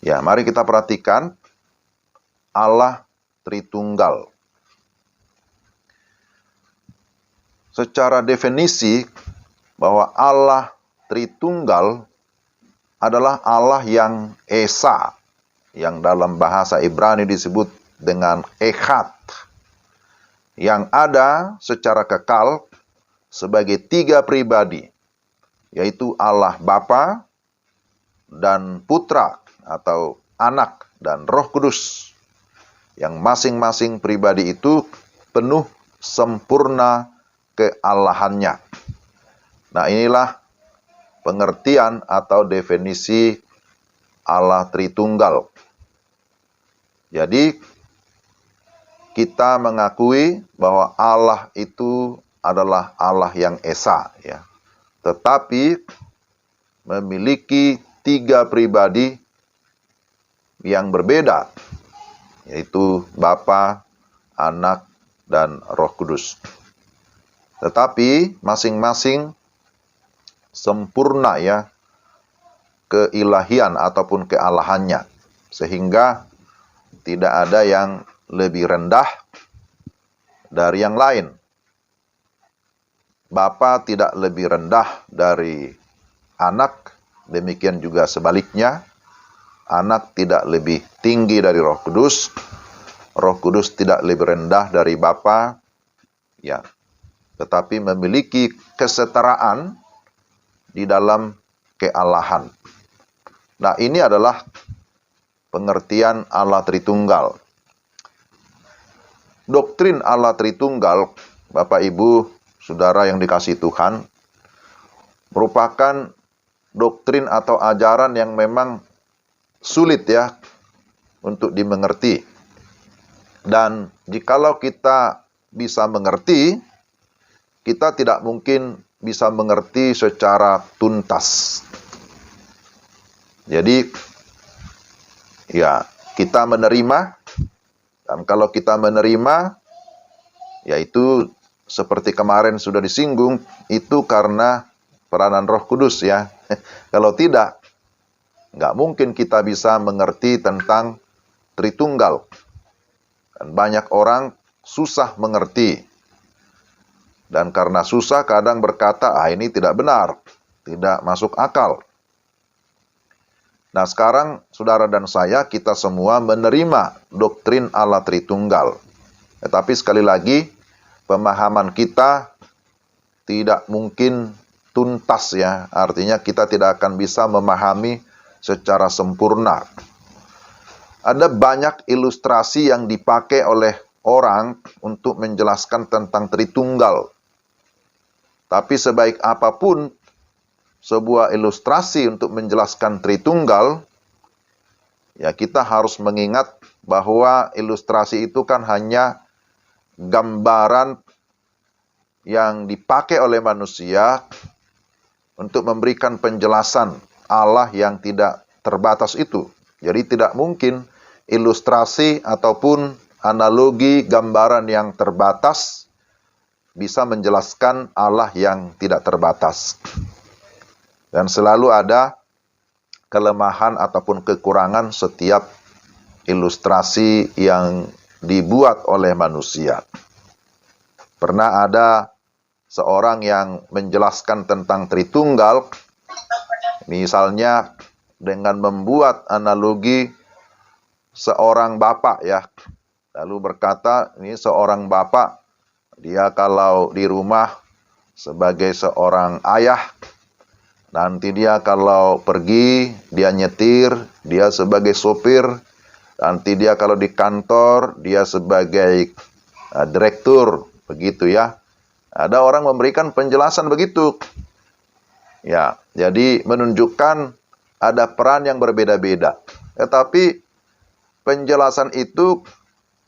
Ya, mari kita perhatikan Allah Tritunggal. Secara definisi bahwa Allah Tritunggal adalah Allah yang Esa, yang dalam bahasa Ibrani disebut dengan Echad, yang ada secara kekal sebagai tiga pribadi, yaitu Allah Bapa dan Putra atau Anak dan Roh Kudus, yang masing-masing pribadi itu penuh sempurna kealahannya. Nah, inilah pengertian atau definisi Allah Tritunggal. Jadi, kita mengakui bahwa Allah itu adalah Allah yang Esa, ya. Tetapi memiliki tiga pribadi yang berbeda, yaitu Bapa, Anak, dan Roh Kudus. Tetapi masing-masing sempurna, ya, keilahian ataupun kealahannya, sehingga tidak ada yang lebih rendah dari yang lain. Bapa tidak lebih rendah dari Anak, demikian juga sebaliknya. Anak tidak lebih tinggi dari Roh Kudus, Roh Kudus tidak lebih rendah dari Bapa, ya, tetapi memiliki kesetaraan di dalam kealahan. Nah, ini adalah pengertian Allah Tritunggal. Doktrin Allah Tritunggal, Bapak Ibu, Saudara yang dikasihi Tuhan, merupakan doktrin atau ajaran yang memang sulit, ya, untuk dimengerti. Dan jikalau kita bisa mengerti, kita tidak mungkin bisa mengerti secara tuntas. Jadi, ya, kita menerima, dan kalau kita menerima, yaitu seperti kemarin sudah disinggung, itu karena peranan Roh Kudus, ya. Kalau tidak, nggak mungkin kita bisa mengerti tentang Tritunggal. Dan banyak orang susah mengerti. Dan karena susah, kadang berkata, ini tidak benar, tidak masuk akal. Nah, sekarang saudara dan saya, kita semua menerima doktrin Allah Tritunggal. Tetapi sekali lagi, pemahaman kita tidak mungkin tuntas, ya. Artinya kita tidak akan bisa memahami secara sempurna. Ada banyak ilustrasi yang dipakai oleh orang untuk menjelaskan tentang Tritunggal. Tapi sebaik apapun sebuah ilustrasi untuk menjelaskan Tritunggal, ya, kita harus mengingat bahwa ilustrasi itu kan hanya gambaran yang dipakai oleh manusia untuk memberikan penjelasan Allah yang tidak terbatas itu. Jadi tidak mungkin ilustrasi ataupun analogi gambaran yang terbatas bisa menjelaskan Allah yang tidak terbatas. Dan selalu ada kelemahan ataupun kekurangan setiap ilustrasi yang dibuat oleh manusia. Pernah ada seorang yang menjelaskan tentang Tritunggal, misalnya dengan membuat analogi seorang bapak, ya. Lalu berkata, ini seorang bapak, dia kalau di rumah sebagai seorang ayah, nanti dia kalau pergi, dia nyetir, dia sebagai sopir, nanti dia kalau di kantor, dia sebagai direktur, begitu, ya. Ada orang memberikan penjelasan begitu. Ya, jadi menunjukkan ada peran yang berbeda-beda. Tetapi penjelasan itu,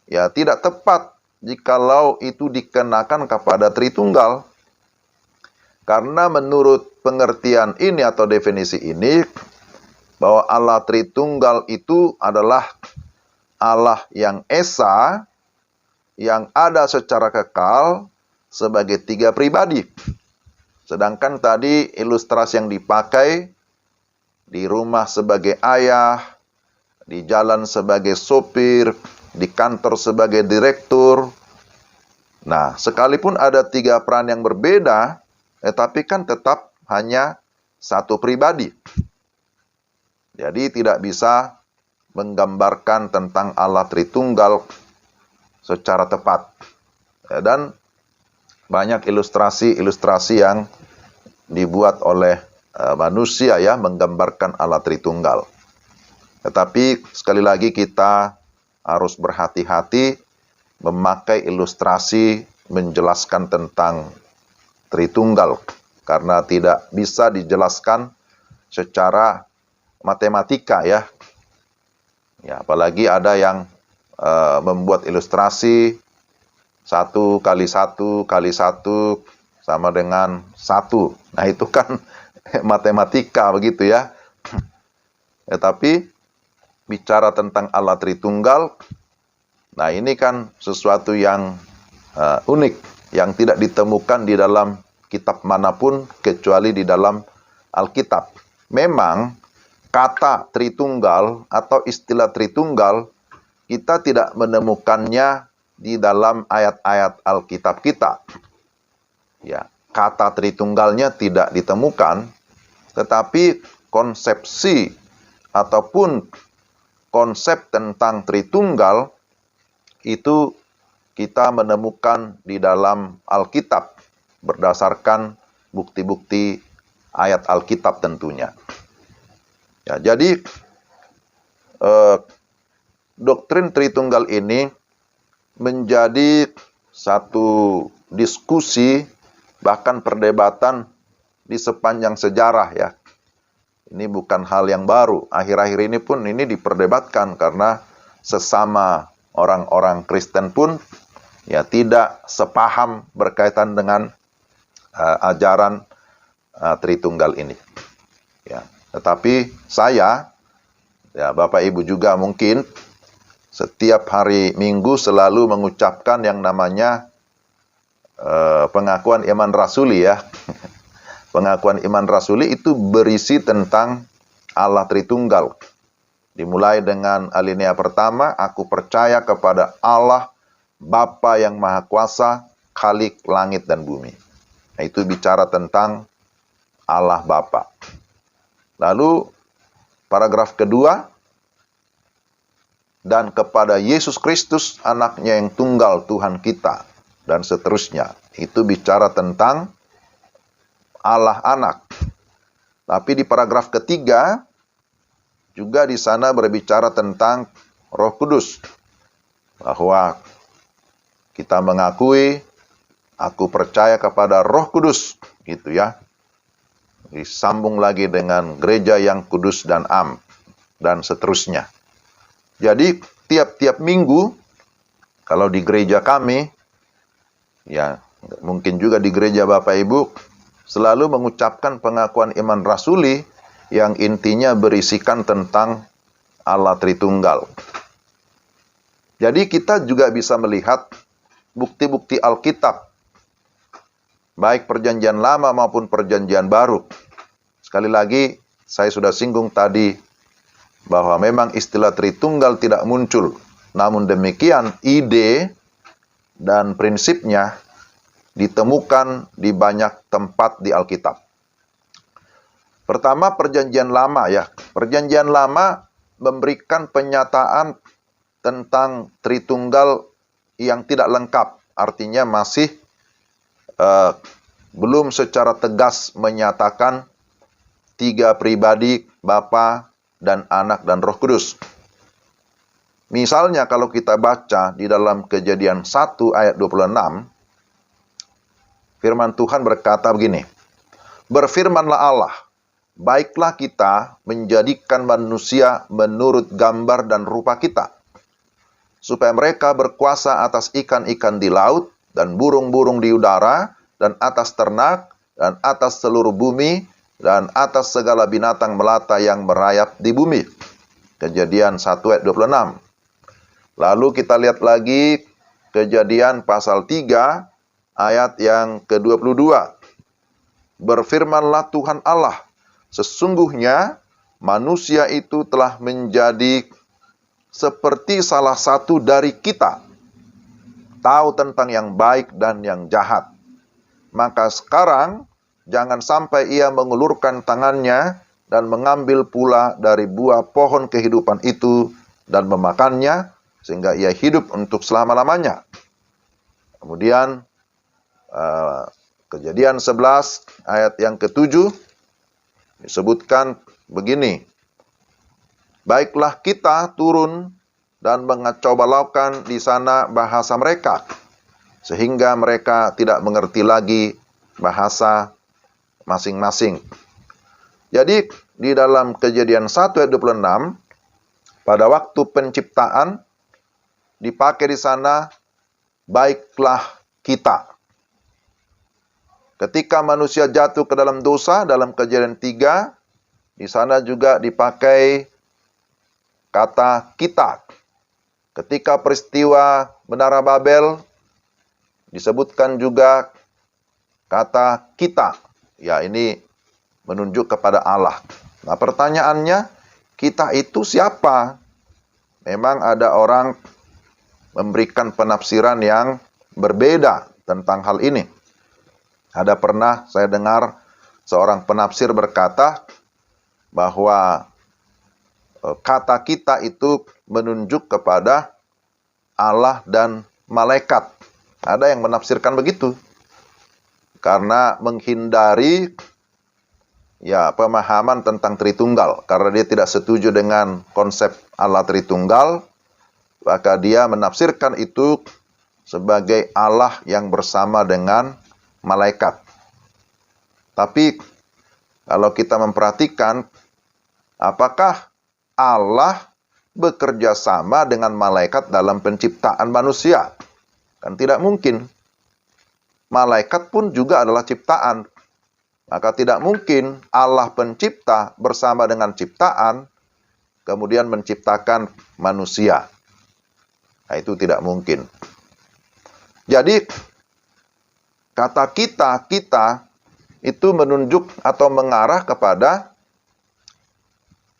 ya, tidak tepat jikalau itu dikenakan kepada Tritunggal. Karena menurut pengertian ini atau definisi ini, bahwa Allah Tritunggal itu adalah Allah yang Esa, yang ada secara kekal sebagai tiga pribadi. Sedangkan tadi ilustrasi yang dipakai di rumah sebagai ayah, di jalan sebagai sopir, di kantor sebagai direktur. Nah, sekalipun ada 3 peran yang berbeda, tetapi kan tetap hanya satu pribadi. Jadi tidak bisa menggambarkan tentang Allah Tritunggal secara tepat. Dan banyak ilustrasi-ilustrasi yang dibuat oleh manusia ya, menggambarkan Allah Tritunggal. Tetapi sekali lagi kita harus berhati-hati memakai ilustrasi menjelaskan tentang Tritunggal, karena tidak bisa dijelaskan secara matematika ya. Ya, apalagi ada yang membuat ilustrasi 1 kali 1 kali 1 sama dengan 1. Nah, itu kan matematika begitu ya. Tetapi bicara tentang Allah Tritunggal, nah ini kan sesuatu yang unik, yang tidak ditemukan di dalam kitab manapun kecuali di dalam Alkitab. Memang kata Tritunggal atau istilah Tritunggal kita tidak menemukannya di dalam ayat-ayat Alkitab kita. Ya, kata Tritunggalnya tidak ditemukan, tetapi konsepsi ataupun konsep tentang Tritunggal itu kita menemukan di dalam Alkitab berdasarkan bukti-bukti ayat Alkitab tentunya. Ya, jadi doktrin Tritunggal ini menjadi satu diskusi, bahkan perdebatan di sepanjang sejarah ya. Ini bukan hal yang baru. Akhir-akhir ini pun ini diperdebatkan karena sesama orang-orang Kristen pun ya tidak sepaham berkaitan dengan ajaran Tritunggal ini. Ya, tetapi saya, ya Bapak Ibu juga mungkin setiap hari Minggu selalu mengucapkan yang namanya pengakuan iman rasuli ya. Pengakuan iman rasuli itu berisi tentang Allah Tritunggal. Dimulai dengan alinea pertama, aku percaya kepada Allah Bapa yang Maha Kuasa, Khalik langit dan bumi. Nah, itu bicara tentang Allah Bapa. Lalu paragraf kedua, dan kepada Yesus Kristus anaknya yang tunggal Tuhan kita, dan seterusnya. Itu bicara tentang Allah anak. Tapi di paragraf ketiga juga di sana berbicara tentang Roh Kudus, bahwa kita mengakui aku percaya kepada Roh Kudus gitu ya. Disambung lagi dengan gereja yang kudus dan am dan seterusnya. Jadi tiap-tiap minggu kalau di gereja kami ya, mungkin juga di gereja Bapak Ibu selalu mengucapkan pengakuan iman rasuli yang intinya berisikan tentang Allah Tritunggal. Jadi kita juga bisa melihat bukti-bukti Alkitab, baik perjanjian lama maupun perjanjian baru. Sekali lagi, saya sudah singgung tadi bahwa memang istilah Tritunggal tidak muncul. Namun demikian, ide dan prinsipnya ditemukan di banyak tempat di Alkitab. Pertama, perjanjian lama ya. Perjanjian lama memberikan penyataan tentang Tritunggal yang tidak lengkap. Artinya masih belum secara tegas menyatakan 3 pribadi, Bapa dan Anak dan Roh Kudus. Misalnya kalau kita baca di dalam Kejadian 1 ayat 26, firman Tuhan berkata begini, berfirmanlah Allah, baiklah kita menjadikan manusia menurut gambar dan rupa kita, supaya mereka berkuasa atas ikan-ikan di laut, dan burung-burung di udara, dan atas ternak, dan atas seluruh bumi, dan atas segala binatang melata yang merayap di bumi. Kejadian 1 ayat 26. Lalu kita lihat lagi Kejadian pasal 3 ayat yang ke-22. Berfirmanlah Tuhan Allah, sesungguhnya manusia itu telah menjadi seperti salah satu dari kita tahu tentang yang baik dan yang jahat. Maka sekarang jangan sampai ia mengulurkan tangannya dan mengambil pula dari buah pohon kehidupan itu dan memakannya, sehingga ia hidup untuk selama-lamanya. Kemudian Kejadian 11 ayat yang ke-7 disebutkan begini. Baiklah kita turun dan mengacau balaukan di sana bahasa mereka, sehingga mereka tidak mengerti lagi bahasa masing-masing. Jadi di dalam Kejadian 1 ayat 26, pada waktu penciptaan dipakai di sana baiklah kita. Ketika manusia jatuh ke dalam dosa dalam Kejadian 3, di sana juga dipakai kata kita. Ketika peristiwa Menara Babel disebutkan juga kata kita. Ya, ini menunjuk kepada Allah. Nah, pertanyaannya, kita itu siapa? Memang ada orang memberikan penafsiran yang berbeda tentang hal ini. Ada pernah saya dengar seorang penafsir berkata bahwa kata kita itu menunjuk kepada Allah dan malaikat. Ada yang menafsirkan begitu. Karena menghindari pemahaman tentang Tritunggal. Karena dia tidak setuju dengan konsep Allah Tritunggal, maka dia menafsirkan itu sebagai Allah yang bersama dengan malaikat. Tapi kalau kita memperhatikan, apakah Allah bekerja sama dengan malaikat dalam penciptaan manusia? Kan tidak mungkin. Malaikat pun juga adalah ciptaan. Maka tidak mungkin Allah pencipta bersama dengan ciptaan kemudian menciptakan manusia. Nah, itu tidak mungkin. Jadi kata kita itu menunjuk atau mengarah kepada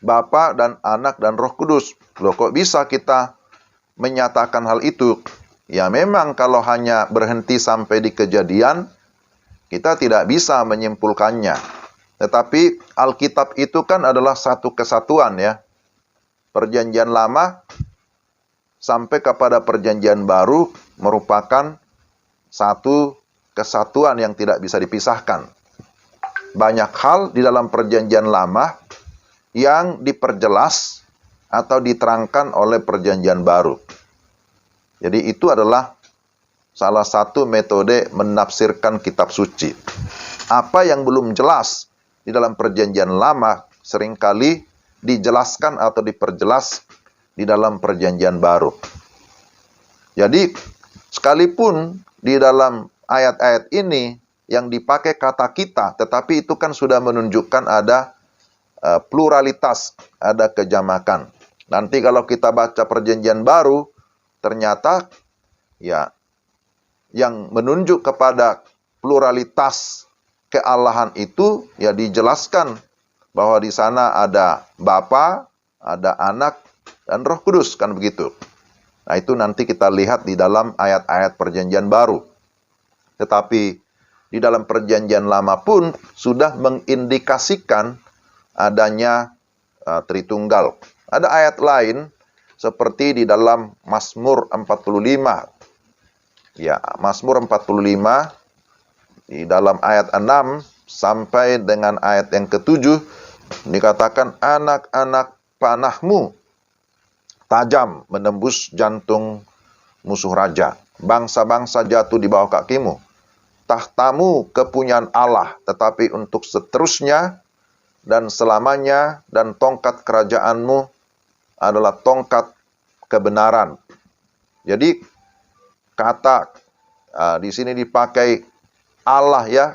Bapa dan Anak dan Roh Kudus. Loh, kok bisa kita menyatakan hal itu? Ya memang kalau hanya berhenti sampai di Kejadian, kita tidak bisa menyimpulkannya. Tetapi Alkitab itu kan adalah satu kesatuan ya. Perjanjian Lama sampai kepada Perjanjian Baru merupakan satu kesatuan yang tidak bisa dipisahkan. Banyak hal di dalam Perjanjian Lama yang diperjelas atau diterangkan oleh Perjanjian Baru. Jadi itu adalah salah satu metode menafsirkan kitab suci. Apa yang belum jelas di dalam Perjanjian Lama seringkali dijelaskan atau diperjelas di dalam Perjanjian Baru. Jadi sekalipun di dalam ayat-ayat ini yang dipakai kata kita, tetapi itu kan sudah menunjukkan ada pluralitas, ada kejamakan. Nanti kalau kita baca Perjanjian Baru, ternyata ya yang menunjuk kepada pluralitas kealahan itu ya dijelaskan bahwa di sana ada Bapa, ada Anak, dan Roh Kudus, kan begitu. Nah, itu nanti kita lihat di dalam ayat-ayat Perjanjian Baru. Tetapi di dalam Perjanjian Lama pun sudah mengindikasikan adanya Tritunggal. Ada ayat lain seperti di dalam Mazmur 45. Ya, Mazmur 45 di dalam ayat 6 sampai dengan ayat yang ke-7 dikatakan anak-anak panahmu tajam menembus jantung musuh raja. Bangsa-bangsa jatuh di bawah kakimu. Tahtamu kepunyaan Allah, tetapi untuk seterusnya dan selamanya, dan tongkat kerajaanmu adalah tongkat kebenaran. Jadi kata di sini dipakai Allah ya,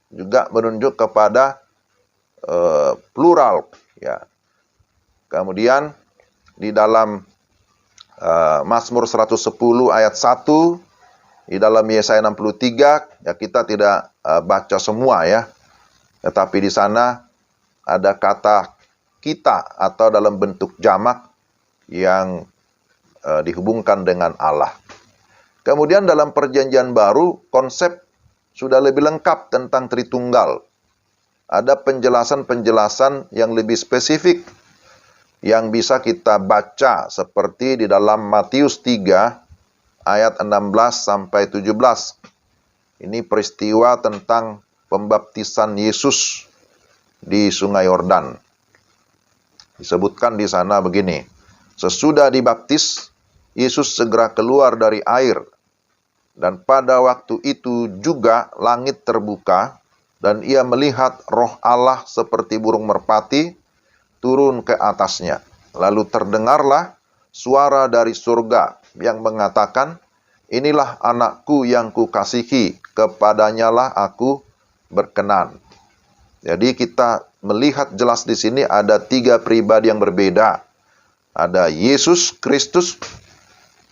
juga menunjuk kepada plural ya. Kemudian di dalam Mazmur 110 ayat 1, di dalam Yesaya 63 ya, kita tidak baca semua ya. Tetapi di sana ada kata kita atau dalam bentuk jamak yang dihubungkan dengan Allah. Kemudian dalam perjanjian baru, konsep sudah lebih lengkap tentang Tritunggal. Ada penjelasan-penjelasan yang lebih spesifik yang bisa kita baca seperti di dalam Matius 3 ayat 16 sampai 17. Ini peristiwa tentang pembaptisan Yesus di Sungai Yordan. Disebutkan di sana begini, sesudah dibaptis, Yesus segera keluar dari air, dan pada waktu itu juga langit terbuka, dan ia melihat Roh Allah seperti burung merpati turun ke atasnya. Lalu terdengarlah suara dari surga yang mengatakan, inilah anakku yang kukasihi, kepadanyalah aku berkenan. Jadi kita melihat jelas di sini ada 3 pribadi yang berbeda. Ada Yesus Kristus,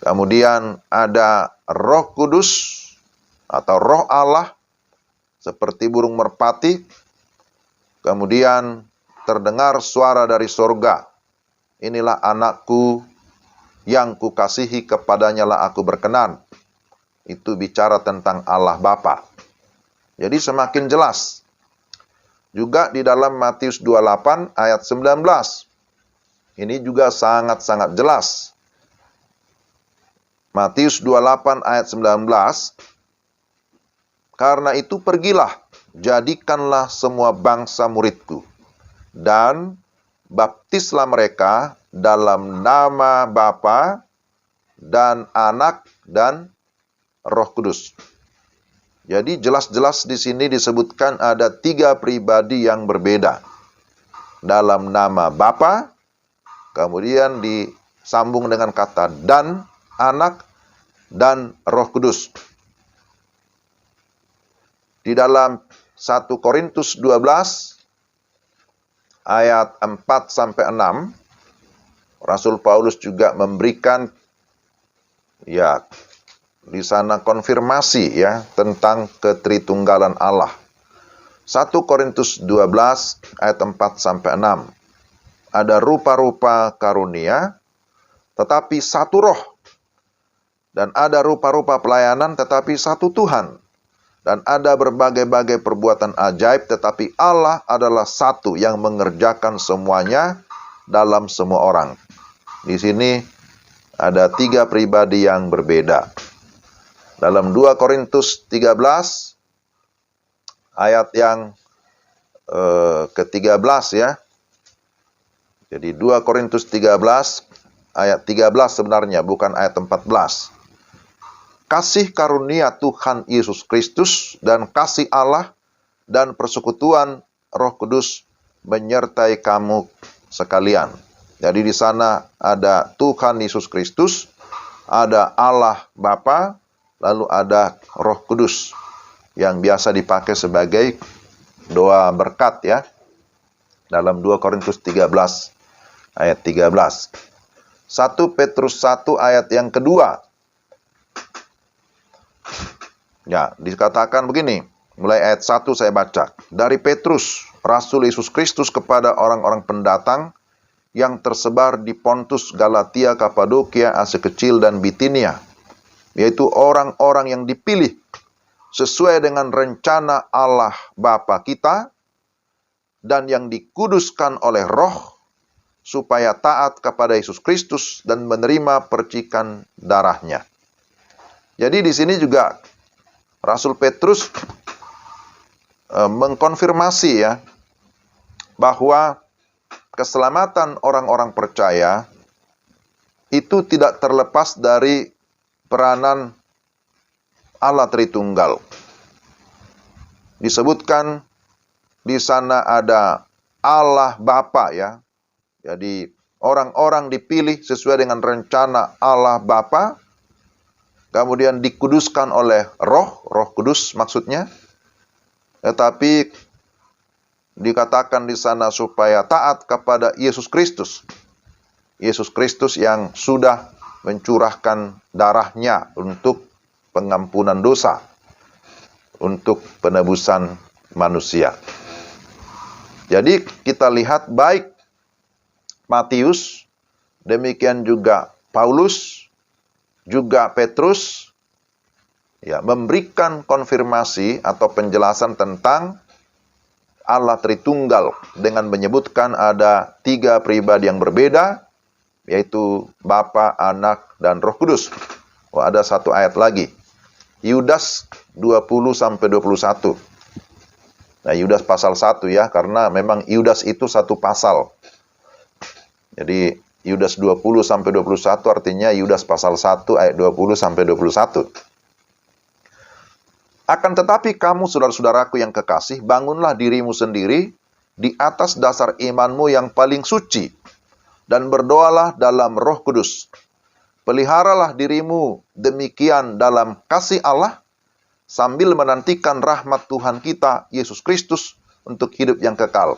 kemudian ada Roh Kudus atau Roh Allah seperti burung merpati, kemudian terdengar suara dari surga, inilah anakku yang kukasihi, kepadanyalah aku berkenan. Itu bicara tentang Allah Bapa. Jadi semakin jelas. Juga di dalam Matius 28 ayat 19. Ini juga sangat-sangat jelas. Matius 28 ayat 19. Karena itu pergilah, jadikanlah semua bangsa muridku, dan baptislah mereka dalam nama Bapa dan Anak dan Roh Kudus. Jadi jelas-jelas di sini disebutkan ada 3 pribadi yang berbeda. Dalam nama Bapa, kemudian disambung dengan kata dan, Anak, dan Roh Kudus. Di dalam 1 Korintus 12 ayat 4 sampai 6, Rasul Paulus juga memberikan di sana konfirmasi tentang ketritunggalan Allah. 1 Korintus 12 ayat 4 sampai 6. Ada rupa-rupa karunia, tetapi satu roh. Dan ada rupa-rupa pelayanan, tetapi satu Tuhan. Dan ada berbagai-bagai perbuatan ajaib, tetapi Allah adalah satu yang mengerjakan semuanya dalam semua orang. Di sini ada 3 pribadi yang berbeda. Dalam 2 Korintus 13 ayat yang ke-13 ya. Jadi 2 Korintus 13 ayat 13 sebenarnya, bukan ayat 14. Kasih karunia Tuhan Yesus Kristus dan kasih Allah dan persekutuan Roh Kudus menyertai kamu sekalian. Jadi di sana ada Tuhan Yesus Kristus, ada Allah Bapa, lalu ada Roh Kudus yang biasa dipakai sebagai doa berkat ya. Dalam 2 Korintus 13 ayat 13. 1 Petrus 1 ayat yang kedua. Ya, dikatakan begini, mulai ayat 1 saya baca. Dari Petrus, Rasul Yesus Kristus kepada orang-orang pendatang yang tersebar di Pontus, Galatia, Kapadokia, Asia Kecil, dan Bitinia, yaitu orang-orang yang dipilih sesuai dengan rencana Allah Bapa kita, dan yang dikuduskan oleh Roh, supaya taat kepada Yesus Kristus dan menerima percikan darahnya. Jadi di sini juga Rasul Petrus mengkonfirmasi ya, bahwa keselamatan orang-orang percaya itu tidak terlepas dari peranan Allah Tritunggal. Disebutkan di sana ada Allah Bapa ya. Jadi orang-orang dipilih sesuai dengan rencana Allah Bapa, kemudian dikuduskan oleh Roh Kudus maksudnya. Tetapi dikatakan di sana supaya taat kepada Yesus Kristus. Yesus Kristus yang sudah mencurahkan darahnya untuk pengampunan dosa, untuk penebusan manusia. Jadi kita lihat baik Matius, demikian juga Paulus, juga Petrus, ya, memberikan konfirmasi atau penjelasan tentang Allah Tritunggal dengan menyebutkan ada 3 pribadi yang berbeda, yaitu Bapa, Anak, dan Roh Kudus. Ada satu ayat lagi, Yudas 20-21. Nah, Yudas pasal 1 ya, karena memang Yudas itu satu pasal. Jadi Yudas 20-21 artinya Yudas pasal 1 ayat 20-21. Akan tetapi kamu, saudara-saudaraku yang kekasih, bangunlah dirimu sendiri di atas dasar imanmu yang paling suci, dan berdoalah dalam Roh Kudus. Peliharalah dirimu demikian dalam kasih Allah, sambil menantikan rahmat Tuhan kita, Yesus Kristus, untuk hidup yang kekal.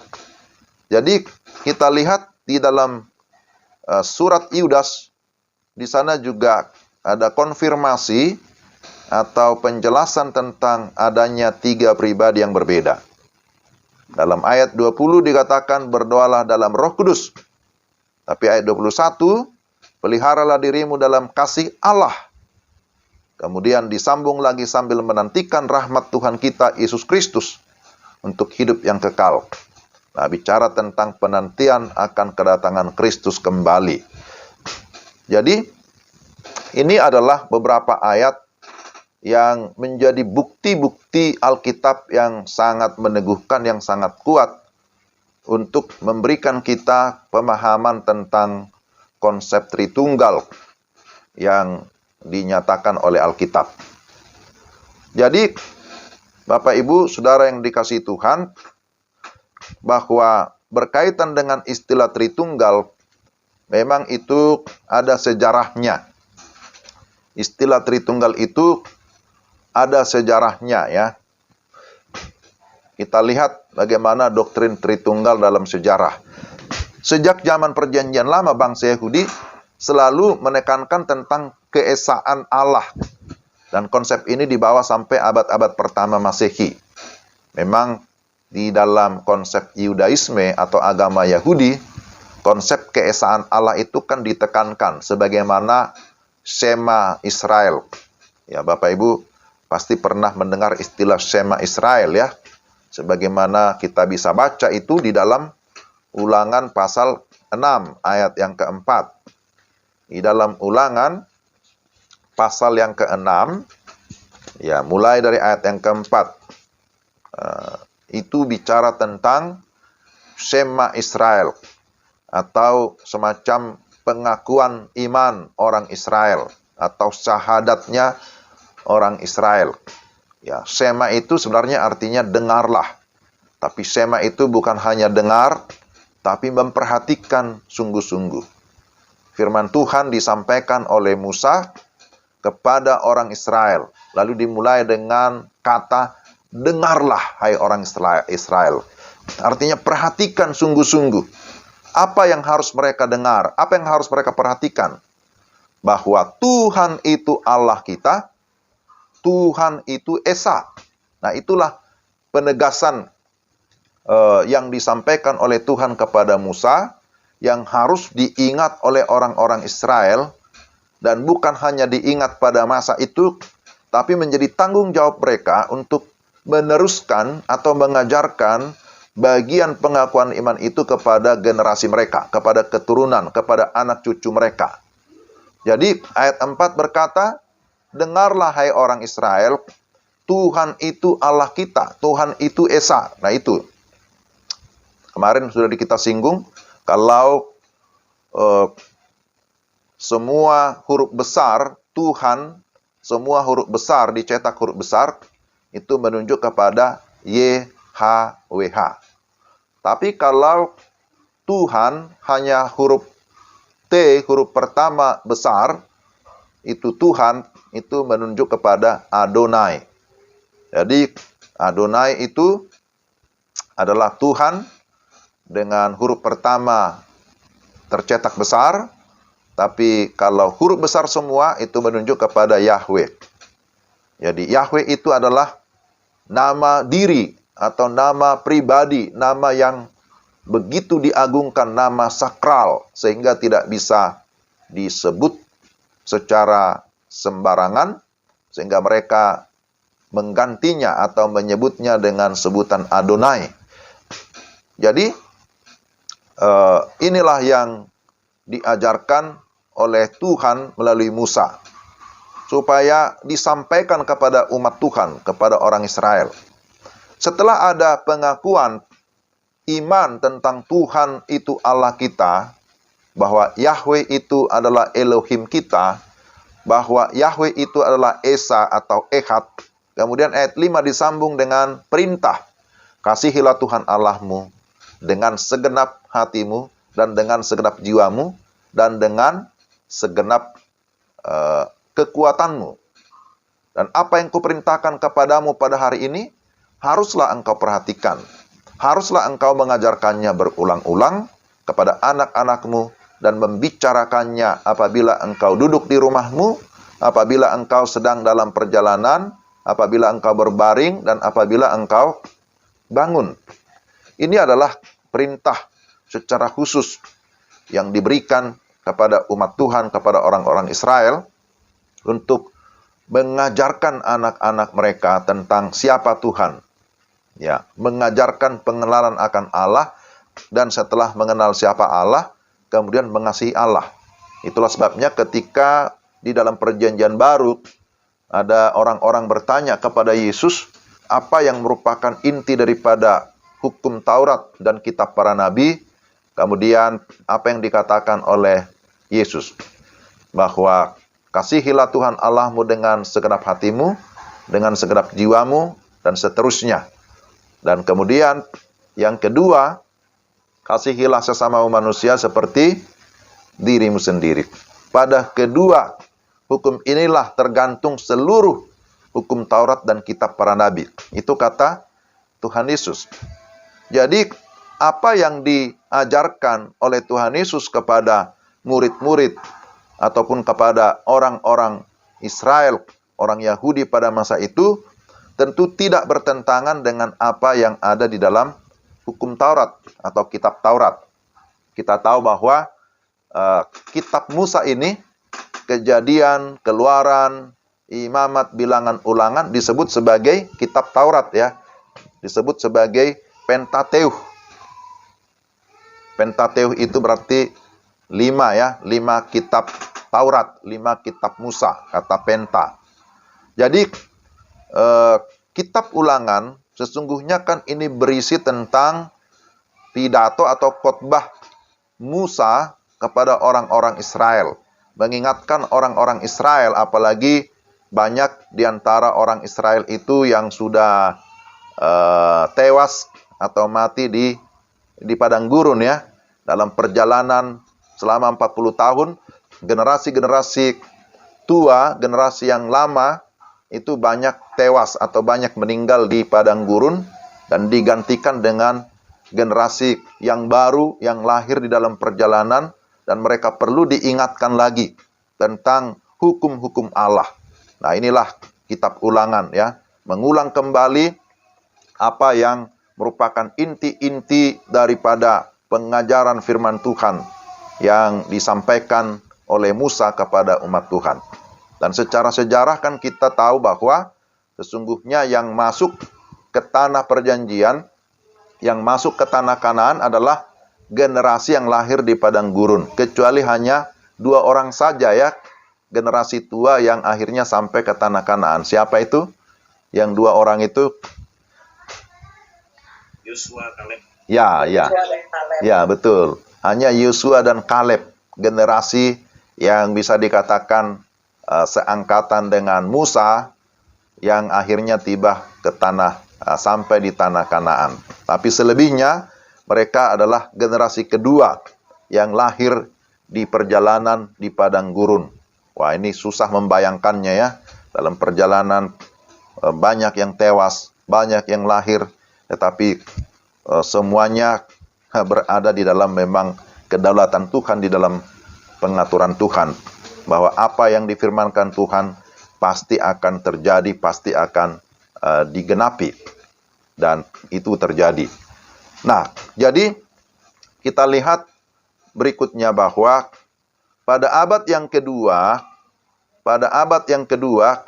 Jadi, kita lihat di dalam surat Yudas, di sana juga ada konfirmasi atau penjelasan tentang adanya 3 pribadi yang berbeda. Dalam ayat 20 dikatakan, berdoalah dalam Roh Kudus. Tapi ayat 21, peliharalah dirimu dalam kasih Allah. Kemudian disambung lagi sambil menantikan rahmat Tuhan kita Yesus Kristus untuk hidup yang kekal. Nah, bicara tentang penantian akan kedatangan Kristus kembali. Jadi, ini adalah beberapa ayat yang menjadi bukti-bukti Alkitab yang sangat meneguhkan, yang sangat kuat untuk memberikan kita pemahaman tentang konsep Tritunggal yang dinyatakan oleh Alkitab. Jadi, Bapak Ibu, Saudara yang dikasihi Tuhan, bahwa berkaitan dengan istilah Tritunggal, memang itu ada sejarahnya. Istilah Tritunggal itu ada sejarahnya ya. Kita lihat bagaimana doktrin Tritunggal dalam sejarah. Sejak zaman Perjanjian Lama, bangsa Yahudi selalu menekankan tentang keesaan Allah. Dan konsep ini dibawa sampai abad-abad pertama Masehi. Memang di dalam konsep Yudaisme atau agama Yahudi, konsep keesaan Allah itu kan ditekankan sebagaimana Shema Israel. Ya, Bapak Ibu pasti pernah mendengar istilah Shema Israel ya. Sebagaimana kita bisa baca itu di dalam Ulangan pasal 6 ayat yang keempat. Di dalam Ulangan pasal yang ke-6, ya, mulai dari ayat yang keempat, itu bicara tentang Shema Israel, atau semacam pengakuan iman orang Israel, atau syahadatnya orang Israel. Ya, Shema itu sebenarnya artinya dengarlah. Tapi Shema itu bukan hanya dengar, tapi memperhatikan sungguh-sungguh. Firman Tuhan disampaikan oleh Musa kepada orang Israel. Lalu dimulai dengan kata, dengarlah hai orang Israel. Artinya perhatikan sungguh-sungguh. Apa yang harus mereka dengar? Apa yang harus mereka perhatikan? Bahwa Tuhan itu Allah kita, Tuhan itu Esa. Nah, itulah penegasan yang disampaikan oleh Tuhan kepada Musa, yang harus diingat oleh orang-orang Israel, dan bukan hanya diingat pada masa itu, tapi menjadi tanggung jawab mereka untuk meneruskan atau mengajarkan bagian pengakuan iman itu kepada generasi mereka, kepada keturunan, kepada anak cucu mereka. Jadi ayat 4 berkata, dengarlah hai orang Israel, Tuhan itu Allah kita, Tuhan itu Esa. Nah, itu kemarin sudah kita singgung, kalau semua huruf besar Tuhan, semua huruf besar dicetak huruf besar, itu menunjuk kepada YHWH. Tapi kalau Tuhan hanya huruf T, huruf pertama besar, itu Tuhan, itu menunjuk kepada Adonai. Jadi Adonai itu adalah Tuhan dengan huruf pertama tercetak besar, tapi kalau huruf besar semua itu menunjuk kepada Yahweh. Jadi Yahweh itu adalah nama diri atau nama pribadi, nama yang begitu diagungkan, nama sakral, sehingga tidak bisa disebut secara sembarangan, sehingga mereka menggantinya atau menyebutnya dengan sebutan Adonai. Jadi, inilah yang diajarkan oleh Tuhan melalui Musa, supaya disampaikan kepada umat Tuhan, kepada orang Israel. Setelah ada pengakuan iman tentang Tuhan itu Allah kita, bahwa Yahweh itu adalah Elohim kita, bahwa Yahweh itu adalah Esa atau Ehad. Kemudian ayat 5 disambung dengan perintah, kasihilah Tuhan Allahmu dengan segenap hatimu, dan dengan segenap jiwamu, dan dengan segenap kekuatanmu. Dan apa yang kuperintahkan kepadamu pada hari ini, haruslah engkau perhatikan. Haruslah engkau mengajarkannya berulang-ulang kepada anak-anakmu, dan membicarakannya apabila engkau duduk di rumahmu, apabila engkau sedang dalam perjalanan, apabila engkau berbaring, dan apabila engkau bangun. Ini adalah perintah secara khusus yang diberikan kepada umat Tuhan, kepada orang-orang Israel, untuk mengajarkan anak-anak mereka tentang siapa Tuhan. Ya, mengajarkan pengenalan akan Allah, dan setelah mengenal siapa Allah, kemudian mengasihi Allah. Itulah sebabnya ketika di dalam perjanjian baru ada orang-orang bertanya kepada Yesus, apa yang merupakan inti daripada hukum Taurat dan kitab para nabi? Kemudian apa yang dikatakan oleh Yesus? Bahwa kasihilah Tuhan Allahmu dengan segenap hatimu, dengan segenap jiwamu, dan seterusnya. Dan kemudian yang kedua, kasihilah sesama manusia seperti dirimu sendiri. Pada kedua hukum inilah tergantung seluruh hukum Taurat dan kitab para nabi. Itu kata Tuhan Yesus. Jadi, apa yang diajarkan oleh Tuhan Yesus kepada murid-murid ataupun kepada orang-orang Israel, orang Yahudi pada masa itu, tentu tidak bertentangan dengan apa yang ada di dalam hukum Taurat atau kitab Taurat. Kita tahu bahwa kitab Musa ini, Kejadian, Keluaran, Imamat, Bilangan, Ulangan disebut sebagai kitab Taurat ya. Disebut sebagai Pentateuch. Pentateuch itu berarti 5 ya, 5 kitab Taurat, 5 kitab Musa, kata Penta. Jadi kitab Ulangan sesungguhnya kan ini berisi tentang pidato atau khotbah Musa kepada orang-orang Israel. Mengingatkan orang-orang Israel, apalagi banyak di antara orang Israel itu yang sudah tewas atau mati di padang gurun ya. Dalam perjalanan selama 40 tahun, generasi-generasi tua, generasi yang lama, itu banyak tewas atau banyak meninggal di padang gurun, dan digantikan dengan generasi yang baru yang lahir di dalam perjalanan, dan mereka perlu diingatkan lagi tentang hukum-hukum Allah. Nah, inilah kitab Ulangan ya, mengulang kembali apa yang merupakan inti-inti daripada pengajaran firman Tuhan yang disampaikan oleh Musa kepada umat Tuhan. Dan secara sejarah kan kita tahu bahwa sesungguhnya yang masuk ke tanah perjanjian, yang masuk ke tanah Kanaan adalah generasi yang lahir di padang gurun. Kecuali hanya 2 orang saja ya, generasi tua yang akhirnya sampai ke tanah Kanaan. Siapa itu? Yang 2 orang itu? Yosua, Kaleb. Ya, betul. Hanya Yosua dan Kaleb, generasi yang bisa dikatakan seangkatan dengan Musa, yang akhirnya tiba ke sampai di tanah Kanaan. Tapi selebihnya mereka adalah generasi kedua yang lahir di perjalanan di padang gurun. Wah, ini susah membayangkannya ya. Dalam perjalanan banyak yang tewas, banyak yang lahir, tetapi semuanya berada di dalam memang kedaulatan Tuhan, di dalam pengaturan Tuhan, bahwa apa yang difirmankan Tuhan pasti akan terjadi, pasti akan digenapi, dan itu terjadi. Nah, jadi kita lihat berikutnya bahwa pada abad yang kedua pada abad yang kedua,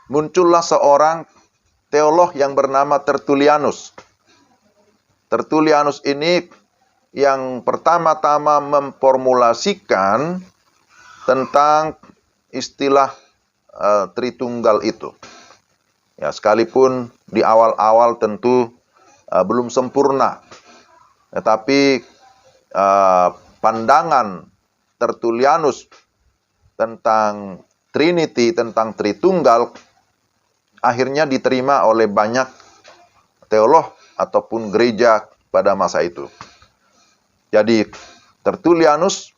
muncullah seorang teolog yang bernama Tertullianus. Tertullianus ini yang pertama-tama memformulasikan tentang istilah Tritunggal itu. Ya, sekalipun di awal-awal tentu belum sempurna, tetapi pandangan Tertullianus tentang Trinity, tentang Tritunggal, akhirnya diterima oleh banyak teolog ataupun gereja pada masa itu. Jadi Tertullianus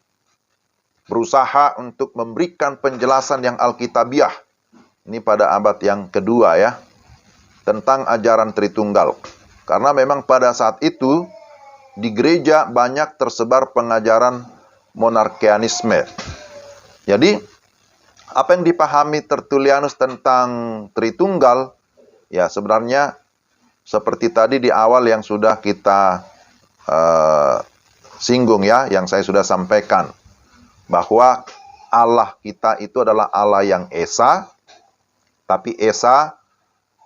berusaha untuk memberikan penjelasan yang alkitabiah. Ini pada abad yang kedua ya, tentang ajaran Tritunggal. Karena memang pada saat itu di gereja banyak tersebar pengajaran monarkianisme. Jadi apa yang dipahami Tertullianus tentang Tritunggal, ya sebenarnya seperti tadi di awal yang sudah kita singgung ya, yang saya sudah sampaikan, bahwa Allah kita itu adalah Allah yang Esa, tapi Esa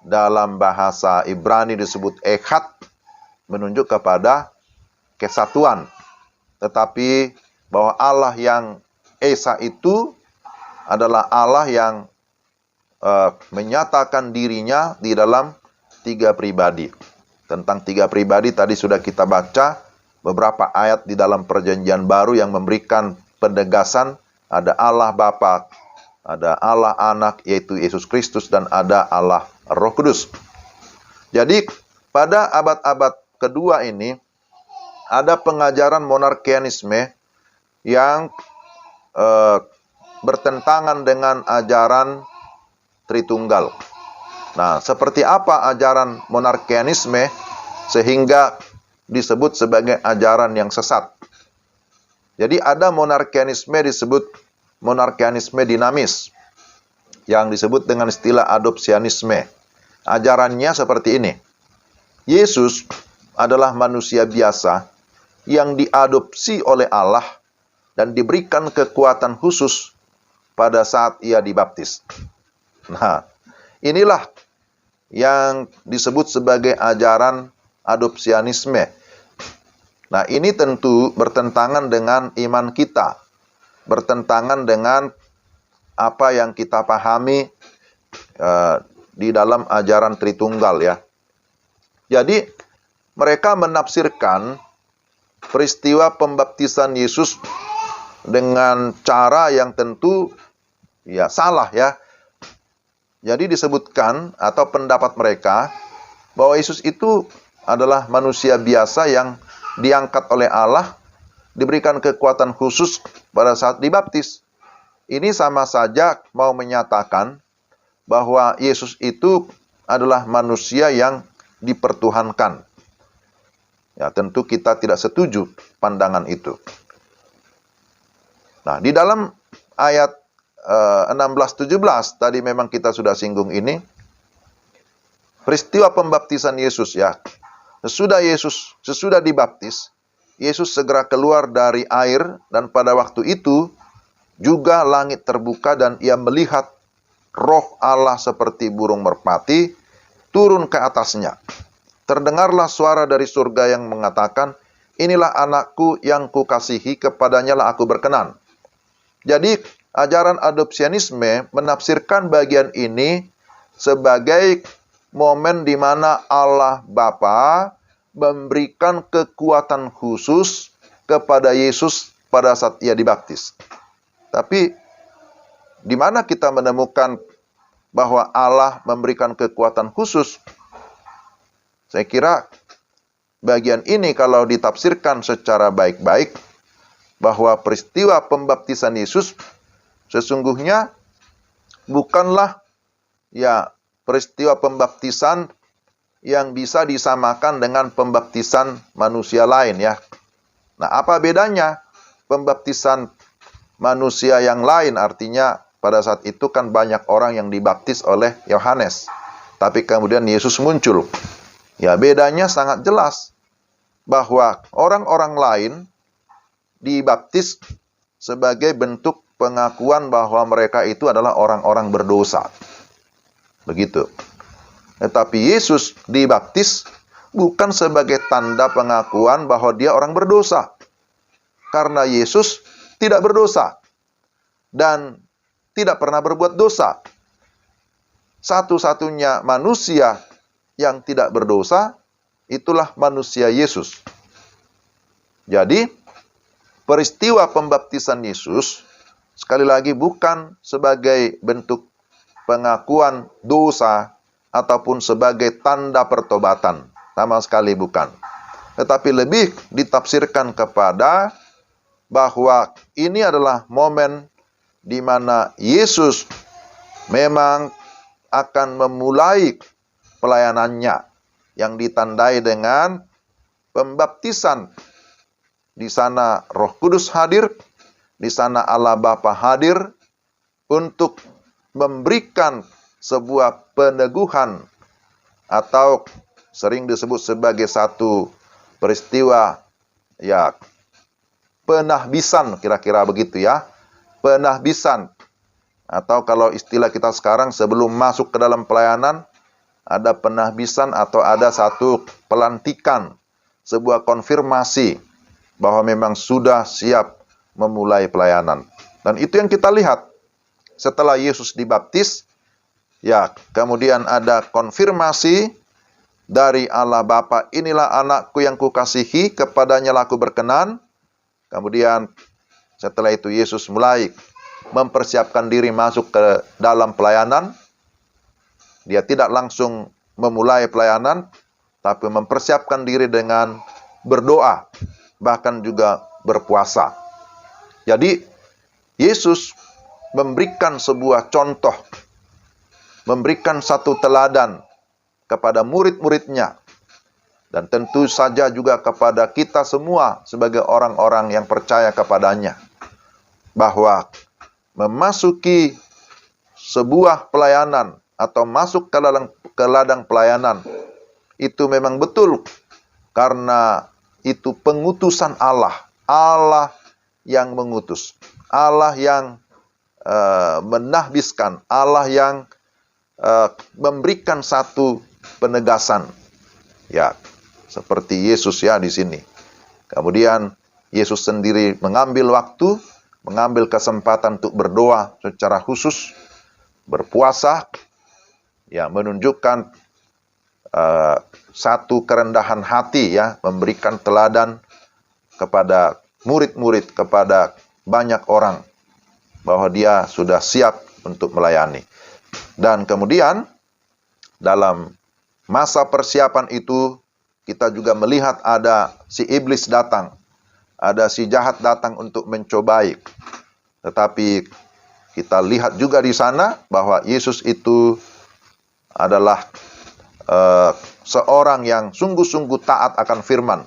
dalam bahasa Ibrani disebut Echad, menunjuk kepada kesatuan. Tetapi bahwa Allah yang Esa itu adalah Allah yang menyatakan dirinya di dalam tiga pribadi. Tentang tiga pribadi tadi sudah kita baca beberapa ayat di dalam Perjanjian Baru yang memberikan penegasan, ada Allah Bapa, ada Allah Anak yaitu Yesus Kristus, dan ada Allah Roh Kudus. Jadi pada abad-abad kedua ini ada pengajaran monarkianisme yang bertentangan dengan ajaran Tritunggal. Nah, seperti apa ajaran monarkianisme sehingga disebut sebagai ajaran yang sesat? Jadi ada monarkianisme disebut monarkianisme dinamis, yang disebut dengan istilah adopsianisme. Ajarannya seperti ini. Yesus adalah manusia biasa yang diadopsi oleh Allah dan diberikan kekuatan khusus pada saat ia dibaptis. Nah, inilah yang disebut sebagai ajaran adopsianisme. Nah, ini tentu bertentangan dengan iman kita, bertentangan dengan apa yang kita pahami di dalam ajaran Tritunggal ya. Jadi, mereka menafsirkan peristiwa pembaptisan Yesus dengan cara yang tentu ya salah ya. Jadi disebutkan atau pendapat mereka bahwa Yesus itu adalah manusia biasa yang diangkat oleh Allah, diberikan kekuatan khusus pada saat dibaptis. Ini sama saja mau menyatakan bahwa Yesus itu adalah manusia yang dipertuhankan. Ya, tentu kita tidak setuju pandangan itu. Nah, di dalam ayat 16-17 tadi memang kita sudah singgung ini. Peristiwa pembaptisan Yesus ya. Sesudah dibaptis, Yesus segera keluar dari air, dan pada waktu itu juga langit terbuka dan ia melihat Roh Allah seperti burung merpati turun ke atasnya. Terdengarlah suara dari surga yang mengatakan, "Inilah anakku yang kukasihi, kepadanya lah aku berkenan." Jadi ajaran adopsianisme menafsirkan bagian ini sebagai momen di mana Allah Bapa memberikan kekuatan khusus kepada Yesus pada saat ia dibaptis. Tapi di mana kita menemukan bahwa Allah memberikan kekuatan khusus? Saya kira bagian ini kalau ditafsirkan secara baik-baik, bahwa peristiwa pembaptisan Yesus sesungguhnya bukanlah ya peristiwa pembaptisan yang bisa disamakan dengan pembaptisan manusia lain ya. Nah, apa bedanya pembaptisan manusia yang lain? Artinya pada saat itu kan banyak orang yang dibaptis oleh Yohanes, tapi kemudian Yesus muncul. Ya, bedanya sangat jelas bahwa orang-orang lain dibaptis sebagai bentuk pengakuan bahwa mereka itu adalah orang-orang berdosa. Begitu. Tetapi Yesus dibaptis bukan sebagai tanda pengakuan bahwa dia orang berdosa. Karena Yesus tidak berdosa dan tidak pernah berbuat dosa. Satu-satunya manusia yang tidak berdosa itulah manusia Yesus. Jadi, peristiwa pembaptisan Yesus sekali lagi bukan sebagai bentuk pengakuan dosa ataupun sebagai tanda pertobatan. Sama sekali bukan. Tetapi lebih ditafsirkan kepada bahwa ini adalah momen di mana Yesus memang akan memulai pelayanannya yang ditandai dengan pembaptisan. Di sana Roh Kudus hadir, di sana Allah Bapa hadir untuk memberikan sebuah peneguhan atau sering disebut sebagai satu peristiwa ya penahbisan, kira-kira begitu ya. Penahbisan, atau kalau istilah kita sekarang sebelum masuk ke dalam pelayanan ada penahbisan atau ada satu pelantikan, sebuah konfirmasi bahwa memang sudah siap memulai pelayanan. Dan itu yang kita lihat setelah Yesus dibaptis, ya kemudian ada konfirmasi dari Allah Bapa, inilah anakku yang kukasihi, kepadanya lah aku berkenan. Kemudian setelah itu Yesus mulai mempersiapkan diri masuk ke dalam pelayanan. Dia tidak langsung memulai pelayanan, tapi mempersiapkan diri dengan berdoa, bahkan juga berpuasa. Jadi Yesus memberikan sebuah contoh, memberikan satu teladan kepada murid-muridnya, dan tentu saja juga kepada kita semua sebagai orang-orang yang percaya kepadanya, bahwa memasuki sebuah pelayanan atau masuk ke ladang pelayanan itu memang betul karena itu pengutusan Allah. Allah yang mengutus, Allah yang menahbiskan, Allah yang memberikan satu penegasan. Ya, seperti Yesus ya di sini. Kemudian Yesus sendiri mengambil waktu, mengambil kesempatan untuk berdoa secara khusus, berpuasa, ya menunjukkan satu kerendahan hati ya, memberikan teladan kepada murid-murid, kepada banyak orang bahwa dia sudah siap untuk melayani. Dan kemudian dalam masa persiapan itu kita juga melihat ada si iblis datang, ada si jahat datang untuk mencobai. Tetapi kita lihat juga di sana bahwa Yesus itu adalah seorang yang sungguh-sungguh taat akan firman.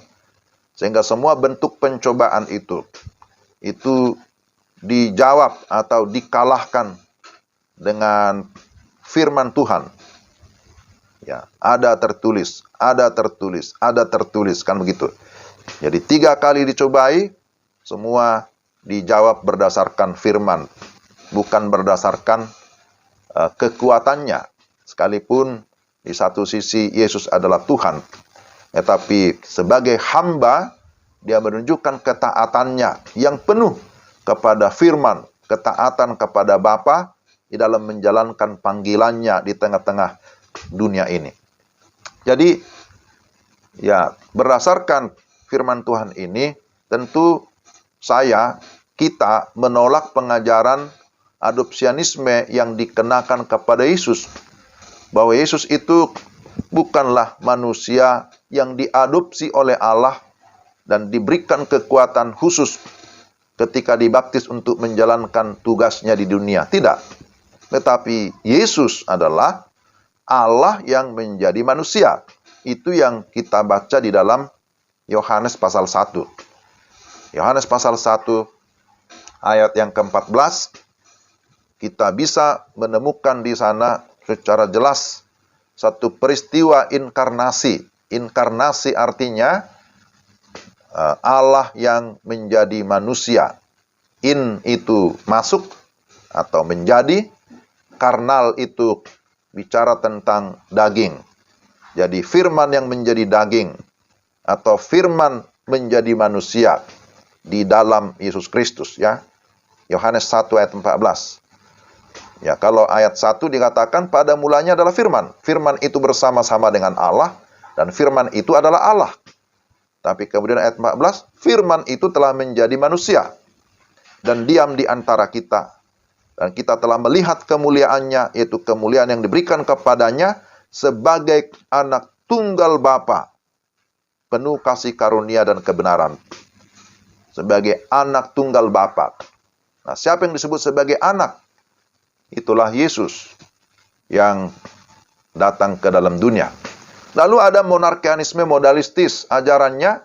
Sehingga semua bentuk pencobaan itu dijawab atau dikalahkan dengan firman Tuhan. Ya, ada tertulis, ada tertulis, ada tertulis, kan begitu. Jadi 3 kali dicobai, semua dijawab berdasarkan firman, bukan berdasarkan kekuatannya. Sekalipun di satu sisi Yesus adalah Tuhan, tetapi sebagai hamba dia menunjukkan ketaatannya yang penuh kepada firman, ketaatan kepada Bapa di dalam menjalankan panggilannya di tengah-tengah dunia ini. Jadi ya berdasarkan firman Tuhan ini, tentu kita menolak pengajaran adopsianisme yang dikenakan kepada Yesus. Bahwa Yesus itu bukanlah manusia yang diadopsi oleh Allah dan diberikan kekuatan khusus ketika dibaptis untuk menjalankan tugasnya di dunia. Tidak. Tetapi Yesus adalah Allah yang menjadi manusia. Itu yang kita baca di dalam Yohanes pasal 1. Yohanes pasal 1 ayat yang ke-14, kita bisa menemukan di sana secara jelas satu peristiwa inkarnasi. Inkarnasi artinya Allah yang menjadi manusia. In itu masuk atau menjadi. Karnal itu bicara tentang daging. Jadi firman yang menjadi daging atau firman menjadi manusia di dalam Yesus Kristus, ya. Yohanes 1 ayat 14. Ya, kalau ayat 1 dikatakan pada mulanya adalah firman. Firman itu bersama-sama dengan Allah dan firman itu adalah Allah. Tapi kemudian ayat 14, firman itu telah menjadi manusia dan diam di antara kita. Dan kita telah melihat kemuliaannya, yaitu kemuliaan yang diberikan kepadanya sebagai anak tunggal Bapa, penuh kasih karunia dan kebenaran. Sebagai anak tunggal Bapa. Nah, siapa yang disebut sebagai anak? Itulah Yesus yang datang ke dalam dunia. Lalu ada monarkianisme modalistis. Ajarannya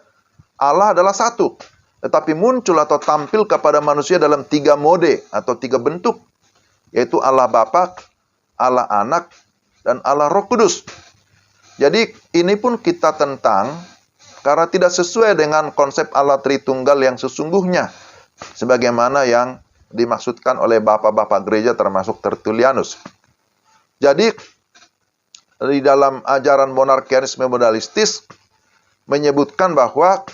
Allah adalah satu, tetapi muncul atau tampil kepada manusia dalam 3 mode atau 3 bentuk, yaitu Allah Bapa, Allah Anak, dan Allah Roh Kudus. Jadi ini pun kita tentang karena tidak sesuai dengan konsep Allah Tritunggal yang sesungguhnya, sebagaimana yang dimaksudkan oleh bapak-bapak gereja termasuk Tertullianus. Jadi di dalam ajaran monarkianisme modalistis menyebutkan bahwa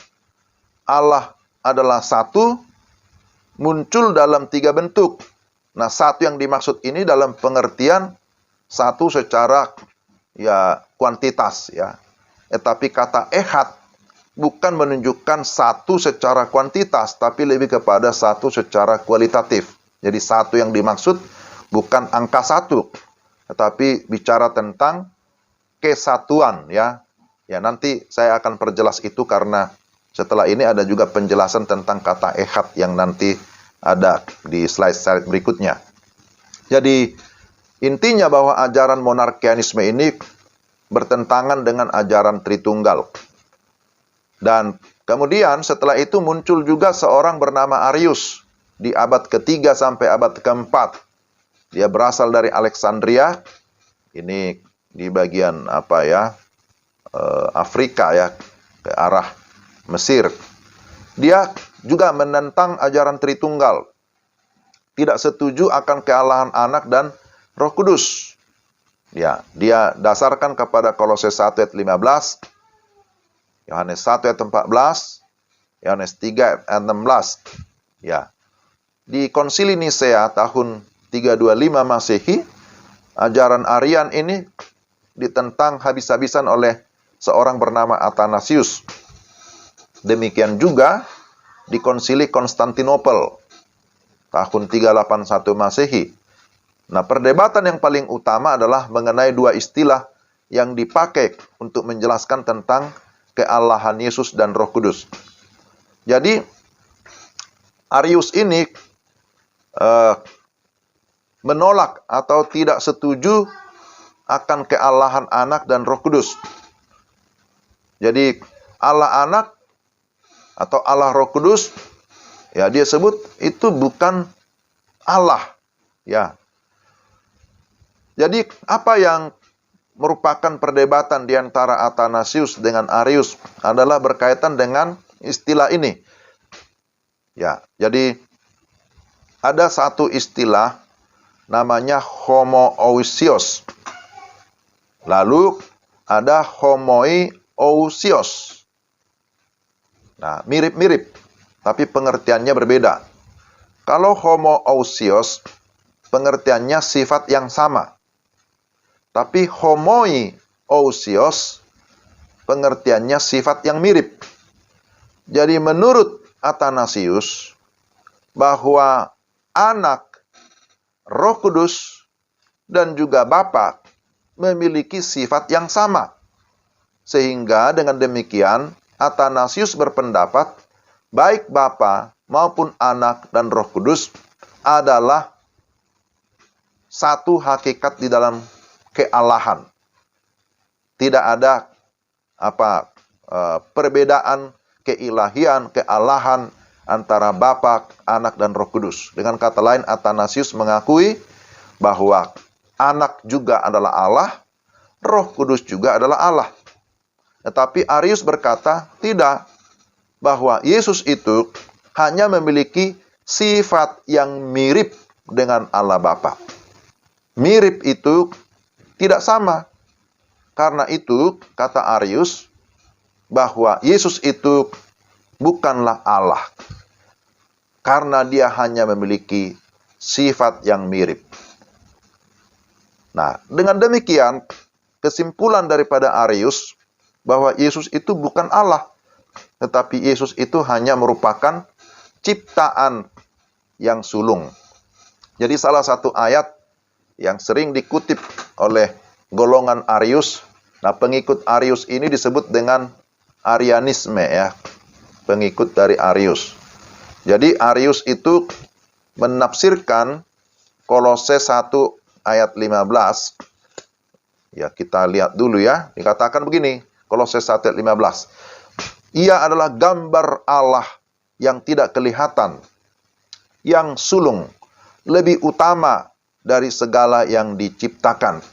Allah adalah satu, muncul dalam 3 bentuk. Nah, satu yang dimaksud ini dalam pengertian satu secara kuantitas, ya. Tetapi kata ehad bukan menunjukkan satu secara kuantitas, tapi lebih kepada satu secara kualitatif. Jadi satu yang dimaksud bukan angka 1, tetapi bicara tentang kesatuan, ya. Ya, nanti saya akan perjelas itu karena setelah ini ada juga penjelasan tentang kata ehad yang nanti ada di slide-slide berikutnya. Jadi intinya bahwa ajaran monarkianisme ini bertentangan dengan ajaran Tritunggal. Dan kemudian setelah itu muncul juga seorang bernama Arius di abad ke-3 sampai abad ke-4. Dia berasal dari Alexandria. Ini di bagian Afrika, ya, ke arah Mesir. Dia juga menentang ajaran Tritunggal. Tidak setuju akan kealahan Anak dan Roh Kudus. Ya, dia dasarkan kepada Kolose 1 ayat 15, Yohanes 1 ayat 14, Yohanes 3 ayat 16. Ya. Di Konsili Nisea tahun 325 Masehi, ajaran Arian ini ditentang habis-habisan oleh seorang bernama Athanasius. Demikian juga di Konsili Konstantinopel tahun 381 Masehi. Nah, perdebatan yang paling utama adalah mengenai 2 istilah yang dipakai untuk menjelaskan tentang kealahan Yesus dan Roh Kudus. Jadi, Arius ini menolak atau tidak setuju akan kealahan Anak dan Roh Kudus. Jadi, Allah Anak atau Allah Roh Kudus, ya, dia sebut itu bukan Allah, ya. Jadi apa yang merupakan perdebatan di antara Athanasius dengan Arius adalah berkaitan dengan istilah ini. Ya, jadi ada satu istilah namanya homoousios. Lalu ada homoiousios. Nah, mirip-mirip, tapi pengertiannya berbeda. Kalau homoousios, pengertiannya sifat yang sama. Tapi homoiousios, pengertiannya sifat yang mirip. Jadi menurut Athanasius, bahwa Anak, Roh Kudus, dan juga Bapa memiliki sifat yang sama. Sehingga dengan demikian, Athanasius berpendapat, baik Bapa maupun Anak dan Roh Kudus adalah satu hakikat di dalam kealahan. Tidak ada perbedaan keilahian, kealahan antara Bapa, Anak, dan Roh Kudus. Dengan kata lain, Athanasius mengakui bahwa Anak juga adalah Allah, Roh Kudus juga adalah Allah. Tetapi Arius berkata, tidak, bahwa Yesus itu hanya memiliki sifat yang mirip dengan Allah Bapa. Mirip itu tidak sama. Karena itu, kata Arius, bahwa Yesus itu bukanlah Allah. Karena dia hanya memiliki sifat yang mirip. Nah, dengan demikian, kesimpulan daripada Arius, bahwa Yesus itu bukan Allah. Tetapi Yesus itu hanya merupakan ciptaan yang sulung. Jadi salah satu ayat yang sering dikutip oleh golongan Arius. Nah, pengikut Arius ini disebut dengan Arianisme ya. Pengikut dari Arius. Jadi Arius itu menafsirkan Kolose 1 ayat 15. Ya, kita lihat dulu ya. Dikatakan begini, Kolose 1 ayat 15. Ia adalah gambar Allah yang tidak kelihatan, yang sulung, lebih utama dari segala yang diciptakan.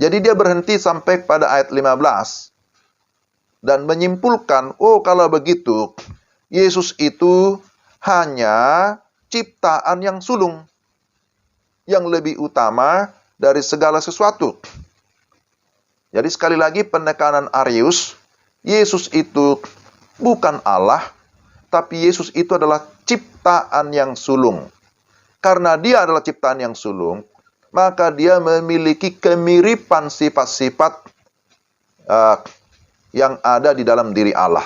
Jadi dia berhenti sampai pada ayat 15 dan menyimpulkan, oh kalau begitu, Yesus itu hanya ciptaan yang sulung, yang lebih utama dari segala sesuatu. Jadi sekali lagi penekanan Arius, Yesus itu bukan Allah, tapi Yesus itu adalah ciptaan yang sulung. Karena dia adalah ciptaan yang sulung, maka dia memiliki kemiripan sifat-sifat yang ada di dalam diri Allah.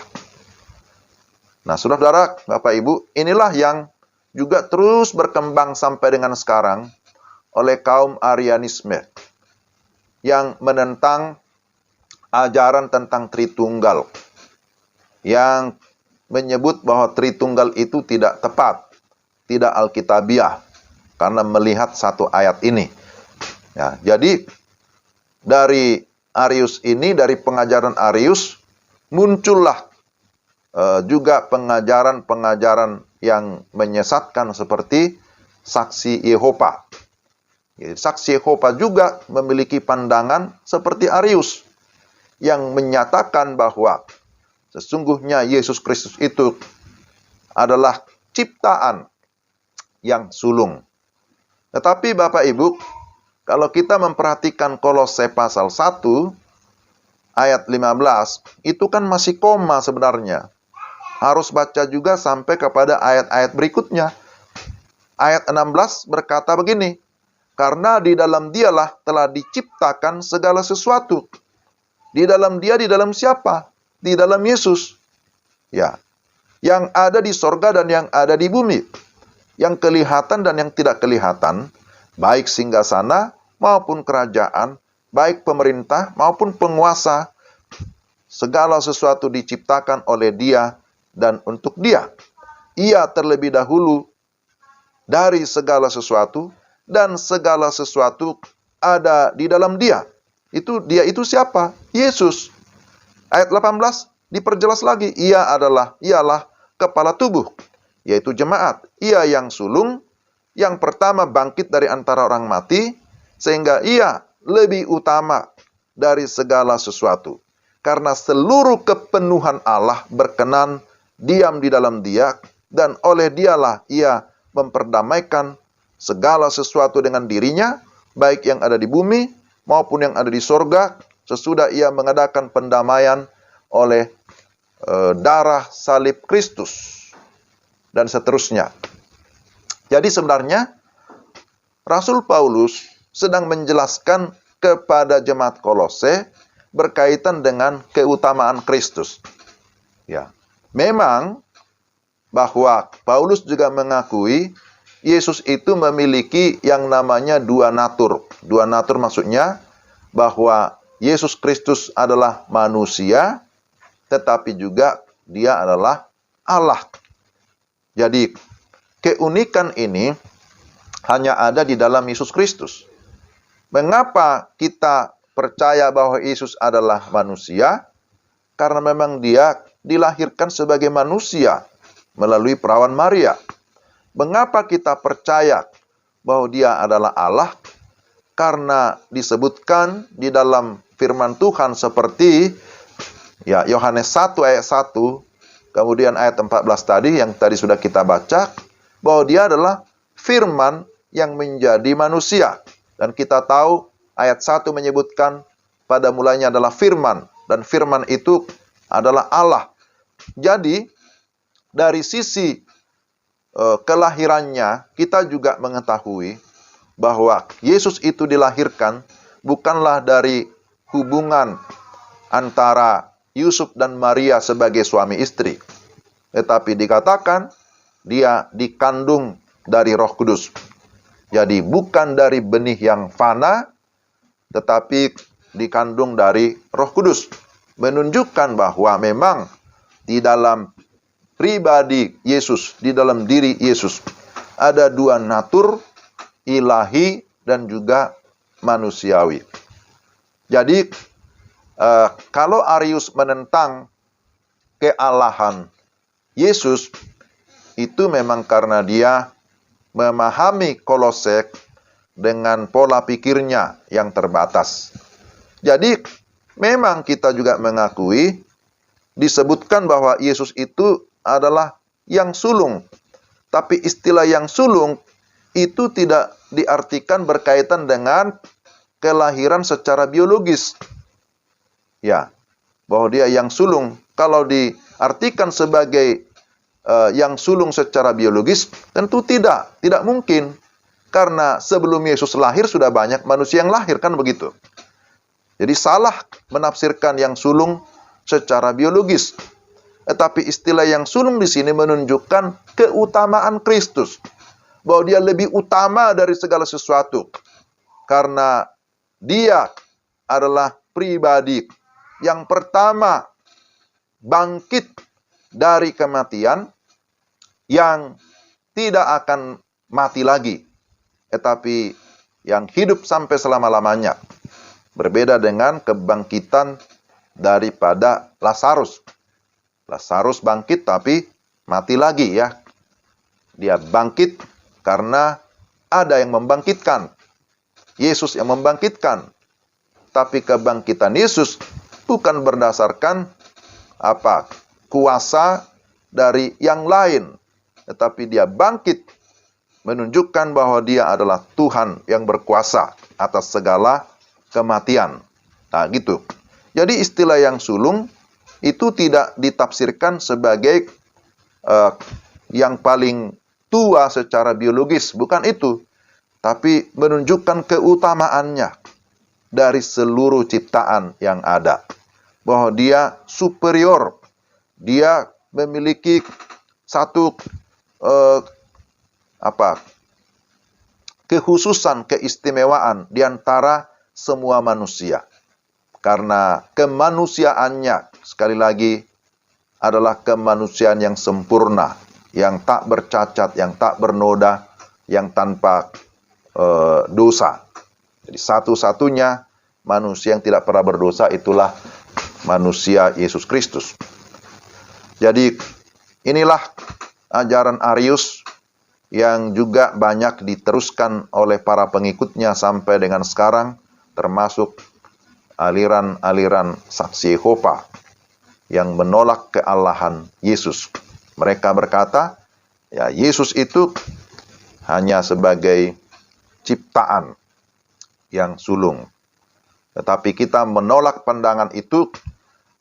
Nah, saudara-saudara, Bapak Ibu, inilah yang juga terus berkembang sampai dengan sekarang oleh kaum Arianisme yang menentang ajaran tentang Tritunggal, yang menyebut bahwa Tritunggal itu tidak tepat, tidak alkitabiah, karena melihat satu ayat ini. Ya, jadi dari Arius ini, dari pengajaran Arius, muncullah juga pengajaran-pengajaran yang menyesatkan seperti saksi Yehova. Jadi, saksi Yehova juga memiliki pandangan seperti Arius, yang menyatakan bahwa sesungguhnya Yesus Kristus itu adalah ciptaan yang sulung. Tetapi Bapak Ibu, kalau kita memperhatikan Kolose pasal 1 ayat 15, itu kan masih koma sebenarnya. Harus baca juga sampai kepada ayat-ayat berikutnya. Ayat 16 berkata begini, karena di dalam dialah telah diciptakan segala sesuatu. Di dalam dia, di dalam siapa? Di dalam Yesus. Ya, yang ada di sorga dan yang ada di bumi. Yang kelihatan dan yang tidak kelihatan, baik singgasana maupun kerajaan, baik pemerintah maupun penguasa, segala sesuatu diciptakan oleh Dia dan untuk Dia. Ia terlebih dahulu dari segala sesuatu, dan segala sesuatu ada di dalam Dia. Dia itu siapa? Yesus. Ayat 18 diperjelas lagi, ialah kepala tubuh, yaitu jemaat. Ia yang sulung, yang pertama bangkit dari antara orang mati, sehingga ia lebih utama dari segala sesuatu. Karena seluruh kepenuhan Allah berkenan diam di dalam Dia, dan oleh Dialah ia memperdamaikan segala sesuatu dengan dirinya, baik yang ada di bumi maupun yang ada di sorga, sesudah ia mengadakan pendamaian oleh darah salib Kristus, dan seterusnya. Jadi sebenarnya Rasul Paulus sedang menjelaskan kepada jemaat Kolose berkaitan dengan keutamaan Kristus. Ya, memang bahwa Paulus juga mengakui Yesus itu memiliki yang namanya dua natur. Dua natur maksudnya bahwa Yesus Kristus adalah manusia, tetapi juga Dia adalah Allah. Jadi, keunikan ini hanya ada di dalam Yesus Kristus. Mengapa kita percaya bahwa Yesus adalah manusia? Karena memang Dia dilahirkan sebagai manusia melalui perawan Maria. Mengapa kita percaya bahwa Dia adalah Allah? Karena disebutkan di dalam firman Tuhan seperti Yohanes 1 ayat 1, kemudian ayat 14 tadi yang tadi sudah kita baca, bahwa dia adalah firman yang menjadi manusia. Dan kita tahu ayat 1 menyebutkan pada mulanya adalah firman, dan firman itu adalah Allah. Jadi dari sisi kelahirannya kita juga mengetahui bahwa Yesus itu dilahirkan bukanlah dari hubungan antara Yusuf dan Maria sebagai suami istri, tetapi dikatakan dia dikandung dari Roh Kudus. Jadi bukan dari benih yang fana, tetapi dikandung dari Roh Kudus. Menunjukkan bahwa memang di dalam pribadi Yesus, di dalam diri Yesus, ada dua natur, ilahi dan juga manusiawi. Jadi, kalau Arius menentang kealahan Yesus, itu memang karena dia memahami Kolose dengan pola pikirnya yang terbatas. Jadi, memang kita juga mengakui, disebutkan bahwa Yesus itu adalah yang sulung. Tapi istilah yang sulung itu tidak diartikan berkaitan dengan kelahiran secara biologis. Ya, bahwa dia yang sulung. Kalau diartikan sebagai yang sulung secara biologis, tentu tidak mungkin. Karena sebelum Yesus lahir sudah banyak manusia yang lahir, kan begitu. Jadi salah menafsirkan yang sulung secara biologis. Tetapi istilah yang sulung di sini menunjukkan keutamaan Kristus. Bahwa dia lebih utama dari segala sesuatu. Karena dia adalah pribadi yang pertama bangkit dari kematian, yang tidak akan mati lagi, tetapi yang hidup sampai selama-lamanya. Berbeda dengan kebangkitan daripada Lazarus. Lazarus bangkit tapi mati lagi ya. Dia bangkit karena ada yang membangkitkan. Yesus yang membangkitkan. Tapi kebangkitan Yesus bukan berdasarkan kuasa dari yang lain. Tetapi dia bangkit menunjukkan bahwa dia adalah Tuhan yang berkuasa atas segala kematian. Nah gitu. Jadi istilah yang sulung itu tidak ditafsirkan sebagai yang paling tua secara biologis. Bukan itu. Tapi menunjukkan keutamaannya dari seluruh ciptaan yang ada. Bahwa dia superior. Dia memiliki satu kekhususan, keistimewaan di antara semua manusia. Karena kemanusiaannya, sekali lagi, adalah kemanusiaan yang sempurna, yang tak bercacat, yang tak bernoda, yang tanpa dosa. Jadi satu-satunya manusia yang tidak pernah berdosa itulah manusia Yesus Kristus. Jadi inilah ajaran Arius yang juga banyak diteruskan oleh para pengikutnya sampai dengan sekarang, termasuk aliran-aliran saksi Yehova yang menolak kealahan Yesus. Mereka berkata, ya Yesus itu hanya sebagai ciptaan yang sulung. Tetapi kita menolak pandangan itu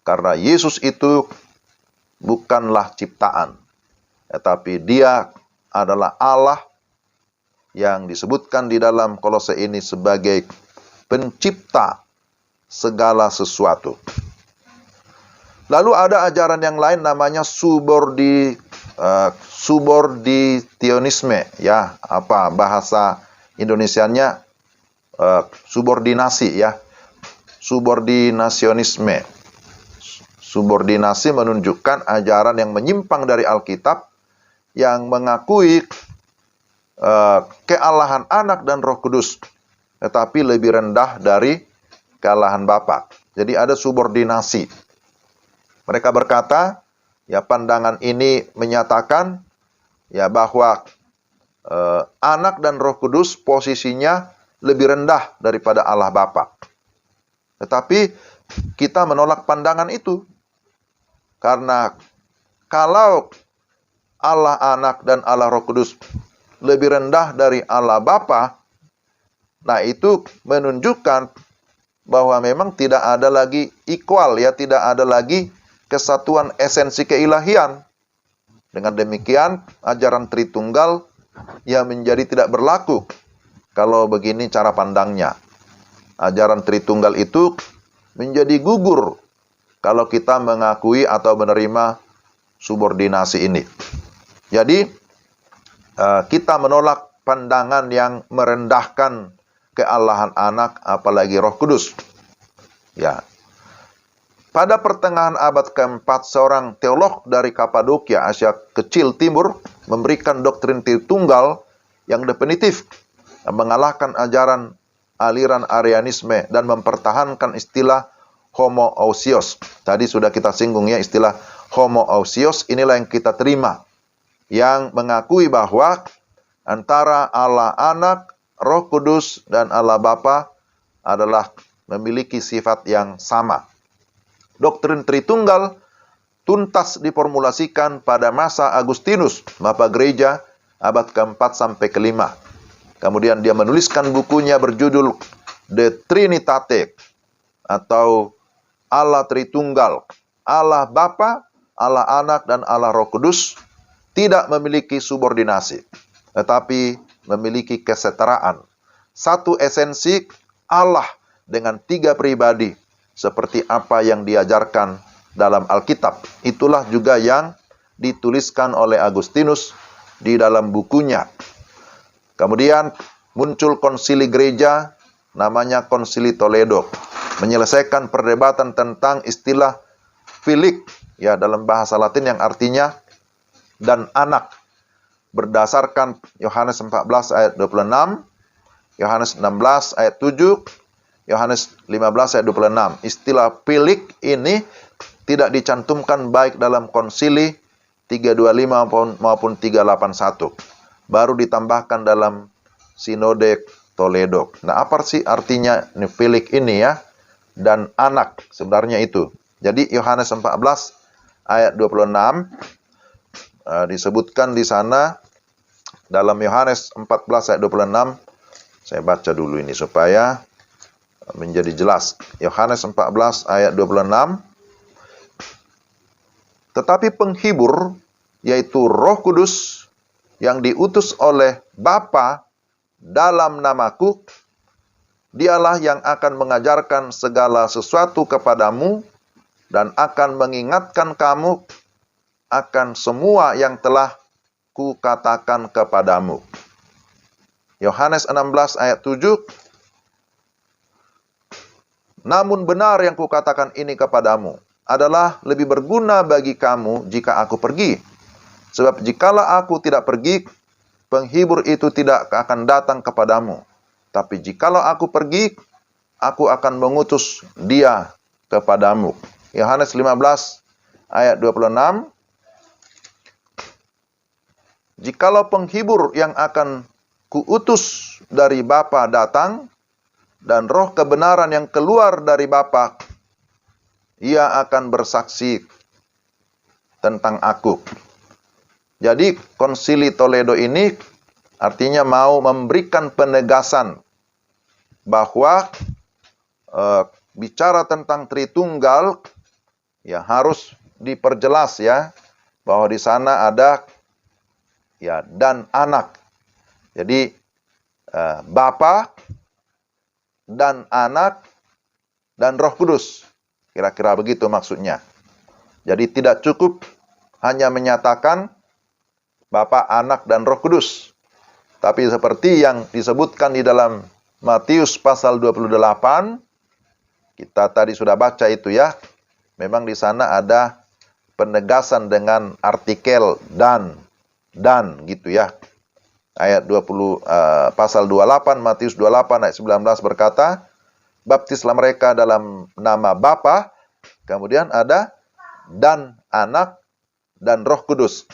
karena Yesus itu bukanlah ciptaan. Tetapi dia adalah Allah yang disebutkan di dalam Kolose ini sebagai pencipta segala sesuatu. Lalu ada ajaran yang lain namanya subordinationisme, ya, bahasa Indonesianya subordinasi, ya. Subordinationisme. Subordinasi menunjukkan ajaran yang menyimpang dari Alkitab yang mengakui kealahan Anak dan Roh Kudus, tetapi lebih rendah dari kealahan Bapa. Jadi ada subordinasi. Mereka berkata, ya pandangan ini menyatakan ya bahwa Anak dan Roh Kudus posisinya lebih rendah daripada Allah Bapa. Tetapi kita menolak pandangan itu. Karena kalau Allah Anak dan Allah Roh Kudus lebih rendah dari Allah Bapa, nah itu menunjukkan bahwa memang tidak ada lagi equal, ya, tidak ada lagi kesatuan esensi keilahian. Dengan demikian, ajaran Tritunggal ya menjadi tidak berlaku. Kalau begini cara pandangnya, ajaran Tritunggal itu menjadi gugur kalau kita mengakui atau menerima subordinasi ini. Jadi, kita menolak pandangan yang merendahkan keallahan Anak, apalagi Roh Kudus. Ya. Pada pertengahan abad keempat, seorang teolog dari Kapadokia, Asia Kecil Timur, memberikan doktrin Tritunggal yang definitif, mengalahkan ajaran aliran Arianisme dan mempertahankan istilah homoousios. Tadi sudah kita singgung ya, istilah homoousios inilah yang kita terima, yang mengakui bahwa antara Allah Anak, Roh Kudus, dan Allah Bapa adalah memiliki sifat yang sama. Doktrin Tritunggal tuntas diformulasikan pada masa Agustinus, Bapa Gereja, abad keempat sampai kelima. Kemudian dia menuliskan bukunya berjudul De Trinitate, atau Allah Tritunggal. Allah Bapa, Allah Anak, dan Allah Roh Kudus tidak memiliki subordinasi, tetapi memiliki kesetaraan. Satu esensi Allah dengan tiga pribadi, seperti apa yang diajarkan dalam Alkitab. Itulah juga yang dituliskan oleh Agustinus di dalam bukunya. Kemudian muncul konsili gereja, namanya Konsili Toledo, menyelesaikan perdebatan tentang istilah filik, ya, dalam bahasa Latin yang artinya dan anak, berdasarkan Yohanes 14 ayat 26, Yohanes 16 ayat 7, Yohanes 15 ayat 26. Istilah filik ini tidak dicantumkan baik dalam konsili 325 maupun 381. Baru ditambahkan dalam sinode Toledo. Nah, apa sih artinya filik ini, ya? Dan anak, sebenarnya itu. Jadi Yohanes 14 ayat 26 disebutkan di sana dalam Yohanes 14 ayat 26. Saya baca dulu ini supaya menjadi jelas. Yohanes 14 ayat 26. Tetapi penghibur, yaitu Roh Kudus, yang diutus oleh Bapa dalam namaku, dialah yang akan mengajarkan segala sesuatu kepadamu dan akan mengingatkan kamu akan semua yang telah kukatakan kepadamu. Yohanes 16 ayat 7. Namun benar yang kukatakan ini kepadamu adalah lebih berguna bagi kamu jika aku pergi. Sebab jikalau aku tidak pergi, penghibur itu tidak akan datang kepadamu. Tapi jikalau aku pergi, aku akan mengutus dia kepadamu. Yohanes 15 ayat 26. Jikalau penghibur yang akan kuutus dari Bapa datang, dan roh kebenaran yang keluar dari Bapa, ia akan bersaksi tentang aku. Jadi Konsili Toledo ini artinya mau memberikan penegasan bahwa bicara tentang Tritunggal ya harus diperjelas, ya, bahwa di sana ada ya dan anak. Jadi Bapa dan Anak dan Roh Kudus. Kira-kira begitu maksudnya. Jadi tidak cukup hanya menyatakan Bapa, Anak, dan Roh Kudus. Tapi seperti yang disebutkan di dalam Matius pasal 28, kita tadi sudah baca itu, ya. Memang di sana ada penegasan dengan artikel dan gitu, ya. Ayat 20 pasal 28, Matius 28 ayat 19 berkata, baptislah mereka dalam nama Bapa, kemudian ada dan Anak dan Roh Kudus.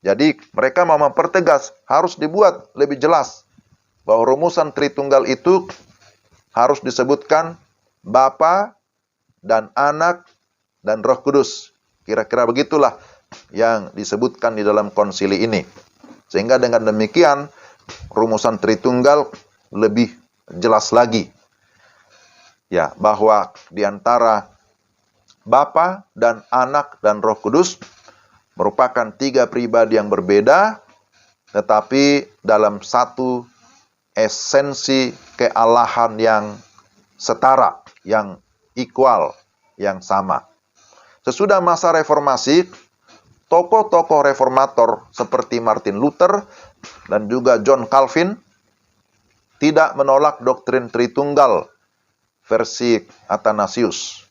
Jadi mereka mau mempertegas, harus dibuat lebih jelas bahwa rumusan Tritunggal itu harus disebutkan Bapa dan Anak dan Roh Kudus. Kira-kira begitulah yang disebutkan di dalam konsili ini. Sehingga dengan demikian rumusan Tritunggal lebih jelas lagi. Ya, bahwa di antara Bapa dan Anak dan Roh Kudus merupakan tiga pribadi yang berbeda, tetapi dalam satu esensi kealahan yang setara, yang equal, yang sama. Sesudah masa reformasi, tokoh-tokoh reformator seperti Martin Luther dan juga John Calvin tidak menolak doktrin Tritunggal versi Athanasius.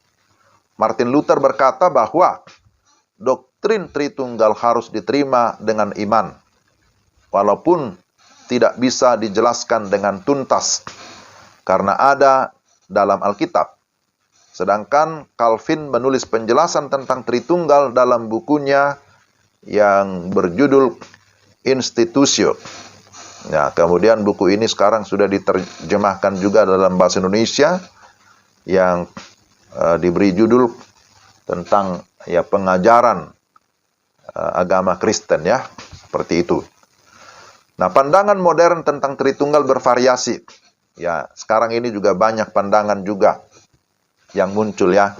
Martin Luther berkata bahwa doktrin Tritunggal harus diterima dengan iman, walaupun tidak bisa dijelaskan dengan tuntas, karena ada dalam Alkitab. Sedangkan Calvin menulis penjelasan tentang Tritunggal dalam bukunya yang berjudul Institutio. Nah, kemudian buku ini sekarang sudah diterjemahkan juga dalam bahasa Indonesia yang diberi judul tentang pengajaran agama Kristen, ya, seperti itu. Nah, pandangan modern tentang Tritunggal bervariasi. Ya, sekarang ini juga banyak pandangan juga yang muncul, ya.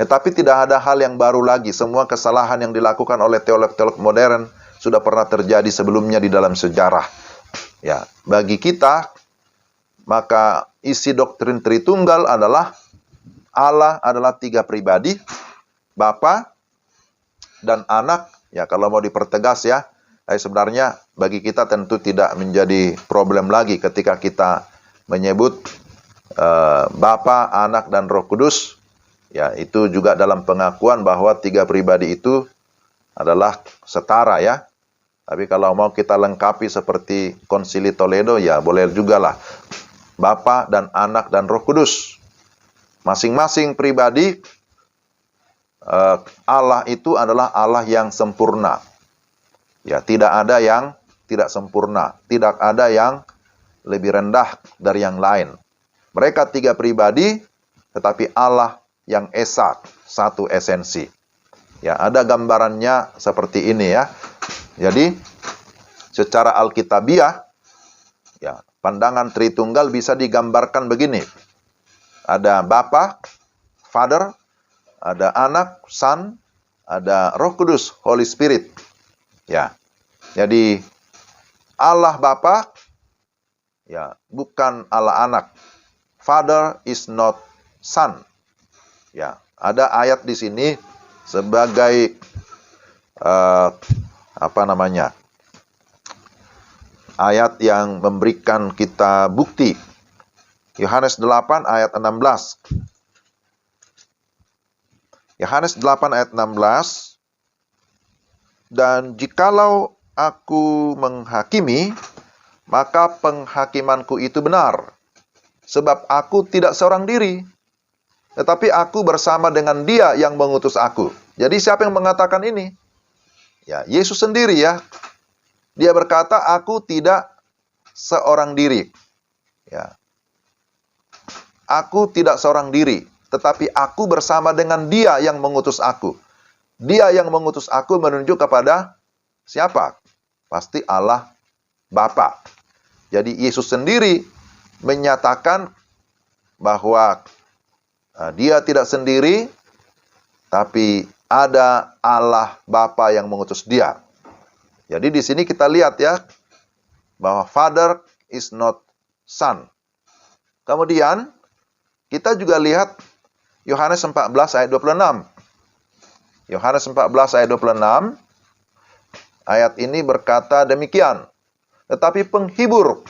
Tetapi tidak ada hal yang baru lagi. Semua kesalahan yang dilakukan oleh teolog-teolog modern sudah pernah terjadi sebelumnya di dalam sejarah. Ya, bagi kita, maka isi doktrin Tritunggal adalah Allah adalah tiga pribadi, Bapa dan Anak. Ya, kalau mau dipertegas, ya, sebenarnya bagi kita tentu tidak menjadi problem lagi ketika kita menyebut Bapa, Anak, dan Roh Kudus. Ya, itu juga dalam pengakuan bahwa tiga pribadi itu adalah setara, ya. Tapi kalau mau kita lengkapi seperti Konsili Toledo, ya boleh juga lah. Bapa dan Anak dan Roh Kudus. Masing-masing pribadi Allah itu adalah Allah yang sempurna. Ya, tidak ada yang tidak sempurna, tidak ada yang lebih rendah dari yang lain. Mereka tiga pribadi, tetapi Allah yang esa, satu esensi. Ya, ada gambarannya seperti ini, ya. Jadi, secara alkitabiah, ya, pandangan Tritunggal bisa digambarkan begini. Ada Bapa, Father, ada Anak, Son, ada Roh Kudus, Holy Spirit. Ya. Jadi Allah Bapa, ya, bukan Allah Anak. Father is not Son. Ya, ada ayat di sini sebagai ayat yang memberikan kita bukti. Yohanes 8 ayat 16. Yohanes 8 ayat 16. Dan jikalau aku menghakimi, maka penghakimanku itu benar. Sebab aku tidak seorang diri, tetapi aku bersama dengan Dia yang mengutus aku. Jadi siapa yang mengatakan ini? Ya, Yesus sendiri, ya. Dia berkata, aku tidak seorang diri. Ya. Aku tidak seorang diri, tetapi aku bersama dengan Dia yang mengutus aku. Dia yang mengutus aku menunjuk kepada siapa? Pasti Allah Bapa. Jadi Yesus sendiri menyatakan bahwa Dia tidak sendiri, tapi ada Allah Bapa yang mengutus Dia. Jadi di sini kita lihat, ya, bahwa Father is not Son. Kemudian kita juga lihat Yohanes 14 ayat 26. Yohanes 14 ayat 26. Ayat ini berkata demikian. Tetapi penghibur.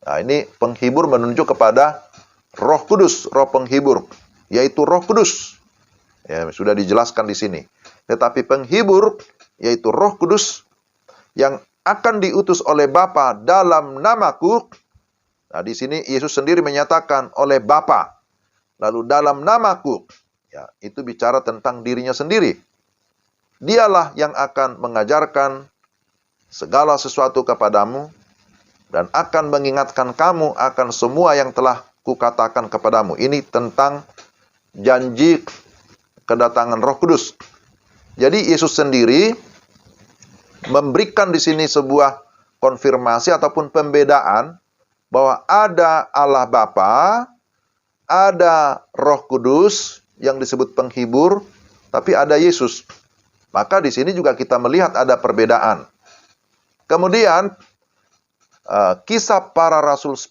Nah, ini penghibur menunjuk kepada Roh Kudus, Roh penghibur, yaitu Roh Kudus. Ya, sudah dijelaskan di sini. Tetapi penghibur, yaitu Roh Kudus, yang akan diutus oleh Bapa dalam namaku. Nah, di sini Yesus sendiri menyatakan oleh Bapa. Lalu dalam namaku, ya, itu bicara tentang dirinya sendiri. Dialah yang akan mengajarkan segala sesuatu kepadamu dan akan mengingatkan kamu akan semua yang telah kukatakan kepadamu. Ini tentang janji kedatangan Roh Kudus. Jadi Yesus sendiri memberikan di sini sebuah konfirmasi ataupun pembedaan bahwa ada Allah Bapa, ada Roh Kudus yang disebut penghibur, tapi ada Yesus. Maka di sini juga kita melihat ada perbedaan. Kemudian Kisah Para Rasul 10.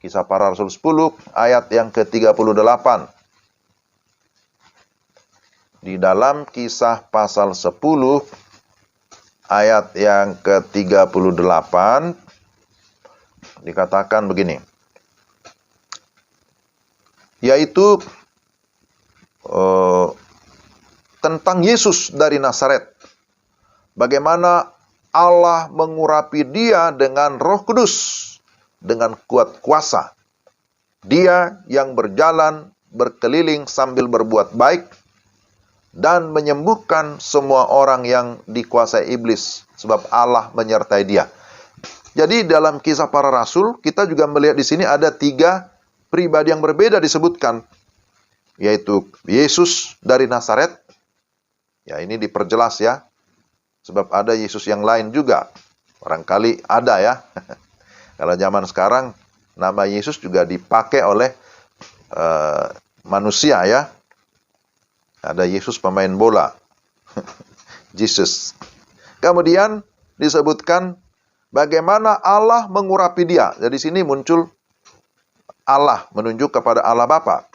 Kisah Para Rasul 10 ayat yang ke-38. Di dalam Kisah pasal 10 ayat yang ke-38 dikatakan begini. Yaitu tentang Yesus dari Nazaret. Bagaimana Allah mengurapi dia dengan Roh Kudus, dengan kuat kuasa. Dia yang berjalan berkeliling sambil berbuat baik dan menyembuhkan semua orang yang dikuasai iblis, sebab Allah menyertai dia. Jadi dalam Kisah Para Rasul kita juga melihat di sini ada 3 pribadi yang berbeda disebutkan, yaitu Yesus dari Nazaret. Ya, ini diperjelas ya. Sebab ada Yesus yang lain juga. Barangkali ada ya. Kalau zaman sekarang nama Yesus juga dipakai oleh manusia ya. Ada Yesus pemain bola. Jesus. Kemudian disebutkan bagaimana Allah mengurapi dia. Jadi sini muncul Allah menunjuk kepada Allah Bapa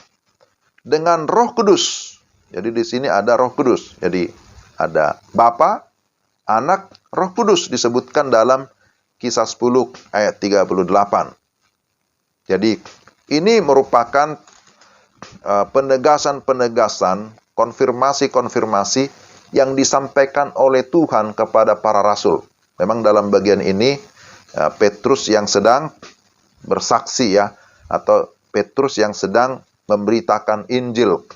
dengan Roh Kudus. Jadi di sini ada Roh Kudus. Jadi ada Bapa, Anak, Roh Kudus disebutkan dalam Kisah 10 ayat 38. Jadi ini merupakan penegasan-penegasan, konfirmasi-konfirmasi yang disampaikan oleh Tuhan kepada para rasul. Memang dalam bagian ini Petrus yang sedang bersaksi ya, atau Petrus yang sedang memberitakan Injil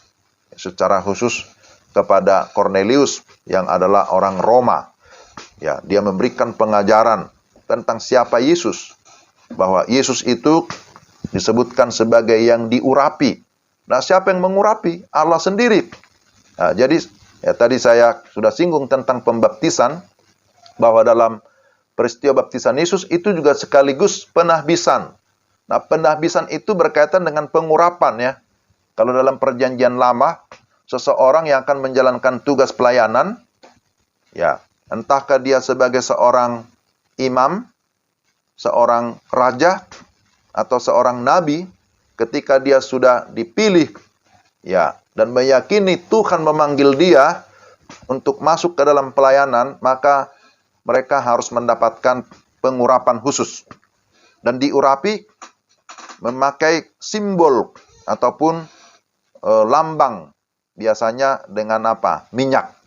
secara khusus kepada Cornelius yang adalah orang Roma. Ya, dia memberikan pengajaran tentang siapa Yesus, bahwa Yesus itu disebutkan sebagai yang diurapi. Nah, siapa yang mengurapi? Allah sendiri. Nah, jadi ya, tadi saya sudah singgung tentang pembaptisan, bahwa dalam peristiwa baptisan Yesus itu juga sekaligus penahbisan. Nah, penahbisan itu berkaitan dengan pengurapan ya. Kalau dalam perjanjian lama, seseorang yang akan menjalankan tugas pelayanan, ya, entahkah dia sebagai seorang imam, seorang raja, atau seorang nabi, ketika dia sudah dipilih, ya, dan meyakini Tuhan memanggil dia untuk masuk ke dalam pelayanan, maka mereka harus mendapatkan pengurapan khusus. Dan diurapi memakai simbol ataupun lambang, biasanya dengan apa? Minyak.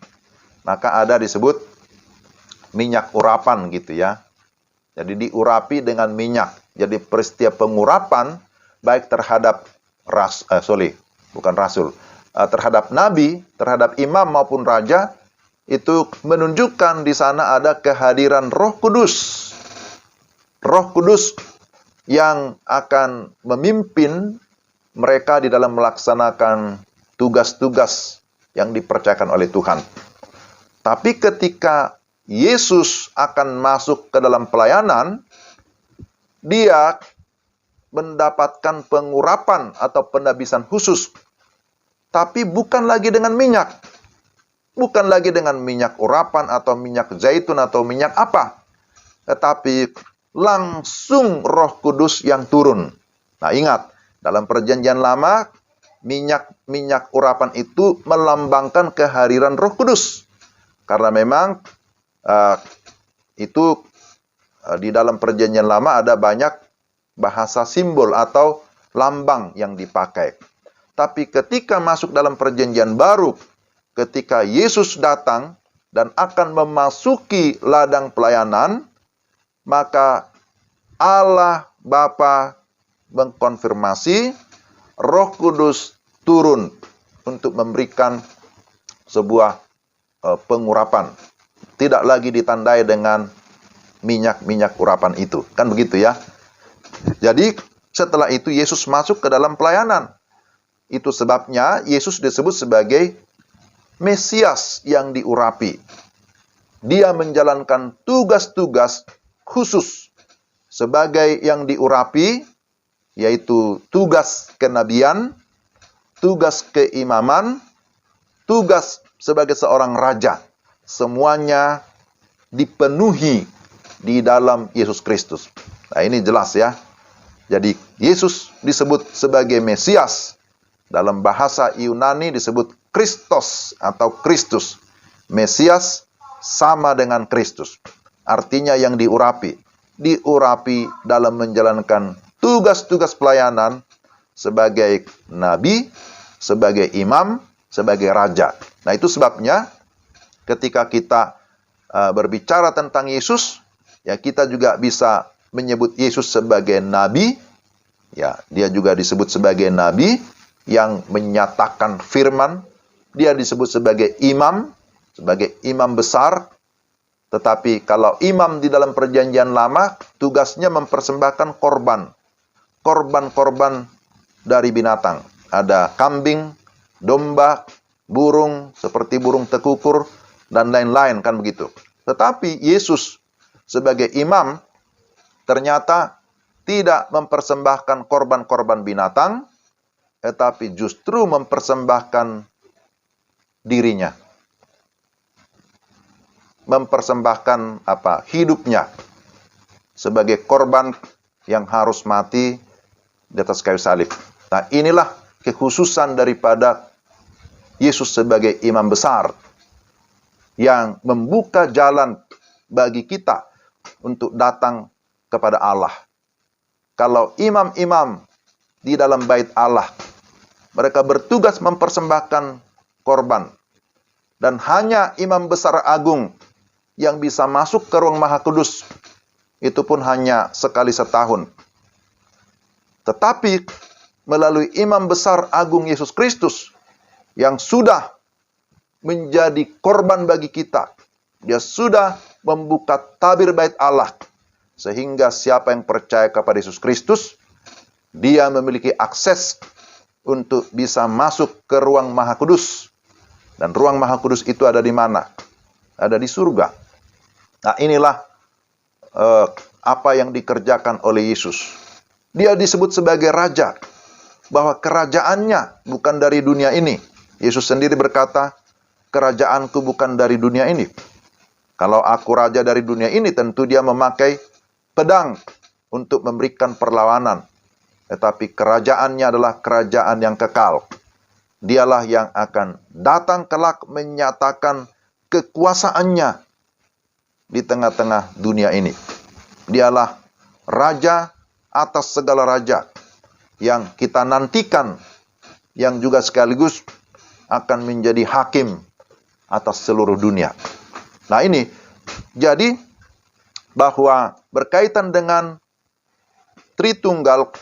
Maka ada disebut minyak urapan gitu ya. Jadi diurapi dengan minyak. Jadi peristiwa pengurapan baik terhadap terhadap nabi, terhadap imam maupun raja, itu menunjukkan di sana ada kehadiran Roh Kudus. Roh Kudus yang akan memimpin mereka di dalam melaksanakan tugas-tugas yang dipercayakan oleh Tuhan. Tapi ketika Yesus akan masuk ke dalam pelayanan, dia mendapatkan pengurapan atau penahbisan khusus. Tapi bukan lagi dengan minyak. Bukan lagi dengan minyak urapan atau minyak zaitun atau minyak apa. Tetapi langsung Roh Kudus yang turun. Nah, ingat, dalam perjanjian lama, minyak urapan itu melambangkan kehadiran Roh Kudus. Karena memang di dalam perjanjian lama ada banyak bahasa simbol atau lambang yang dipakai. Tapi ketika masuk dalam perjanjian baru, ketika Yesus datang dan akan memasuki ladang pelayanan, maka Allah Bapa mengkonfirmasi, Roh Kudus turun untuk memberikan sebuah pengurapan. Tidak lagi ditandai dengan minyak urapan itu. Kan begitu ya. Jadi setelah itu Yesus masuk ke dalam pelayanan. Itu sebabnya Yesus disebut sebagai Mesias yang diurapi. Dia menjalankan tugas-tugas khusus sebagai yang diurapi, yaitu tugas kenabian, tugas keimaman, tugas sebagai seorang raja. Semuanya dipenuhi di dalam Yesus Kristus. Nah, ini jelas ya. Jadi Yesus disebut sebagai Mesias. Dalam bahasa Yunani disebut Kristos atau Kristus. Mesias sama dengan Kristus. Artinya yang diurapi. Diurapi dalam menjalankan tugas-tugas pelayanan sebagai nabi, sebagai imam, sebagai raja. Nah, itu sebabnya ketika kita berbicara tentang Yesus, ya kita juga bisa menyebut Yesus sebagai nabi. Ya, dia juga disebut sebagai nabi yang menyatakan firman. Dia disebut sebagai imam besar. Tetapi kalau imam di dalam perjanjian lama, tugasnya mempersembahkan korban. Korban-korban dari binatang. Ada kambing, domba, burung, seperti burung tekukur, dan lain-lain, kan begitu. Tetapi Yesus sebagai imam ternyata tidak mempersembahkan korban-korban binatang, tetapi justru mempersembahkan dirinya. Mempersembahkan hidupnya sebagai korban yang harus mati di atas kayu salib. Nah, inilah kekhususan daripada Yesus sebagai imam besar yang membuka jalan bagi kita untuk datang kepada Allah. Kalau imam-imam di dalam bait Allah, mereka bertugas mempersembahkan korban. Dan hanya imam besar agung yang bisa masuk ke ruang Maha Kudus, itu pun hanya sekali setahun. Tetapi melalui imam besar agung Yesus Kristus, yang sudah menjadi korban bagi kita. Dia sudah membuka tabir bait Allah. Sehingga siapa yang percaya kepada Yesus Kristus, dia memiliki akses untuk bisa masuk ke ruang Maha Kudus. Dan ruang Maha Kudus itu ada di mana? Ada di surga. Nah, inilah apa yang dikerjakan oleh Yesus. Dia disebut sebagai raja. Bahwa kerajaannya bukan dari dunia ini. Yesus sendiri berkata, kerajaanku bukan dari dunia ini. Kalau aku raja dari dunia ini, tentu dia memakai pedang untuk memberikan perlawanan. Tetapi kerajaannya adalah kerajaan yang kekal. Dialah yang akan datang kelak menyatakan kekuasaannya di tengah-tengah dunia ini. Dialah raja atas segala raja yang kita nantikan, yang juga sekaligus akan menjadi hakim atas seluruh dunia. Nah, ini jadi bahwa berkaitan dengan Tritunggal,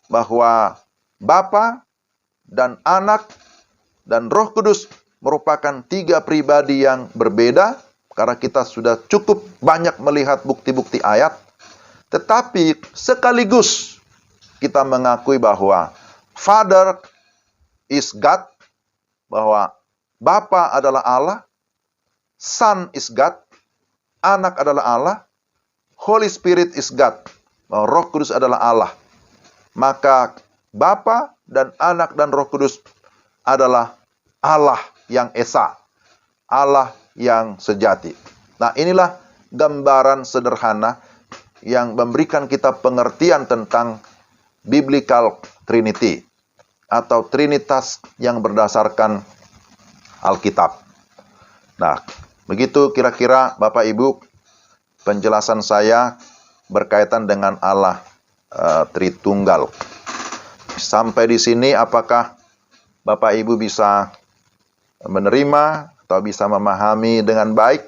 bahwa Bapa dan Anak dan Roh Kudus merupakan tiga pribadi yang berbeda, karena kita sudah cukup banyak melihat bukti-bukti ayat. Tetapi sekaligus kita mengakui bahwa Father is God, bahwa Bapa adalah Allah, Son is God, Anak adalah Allah, Holy Spirit is God, bahwa Roh Kudus adalah Allah. Maka Bapa dan Anak dan Roh Kudus adalah Allah yang esa, Allah yang sejati. Nah, inilah gambaran sederhana yang memberikan kita pengertian tentang Biblical Trinity atau Trinitas yang berdasarkan Alkitab. Nah, begitu kira-kira Bapak Ibu penjelasan saya berkaitan dengan Allah Tritunggal. Sampai di sini apakah Bapak Ibu bisa menerima atau bisa memahami dengan baik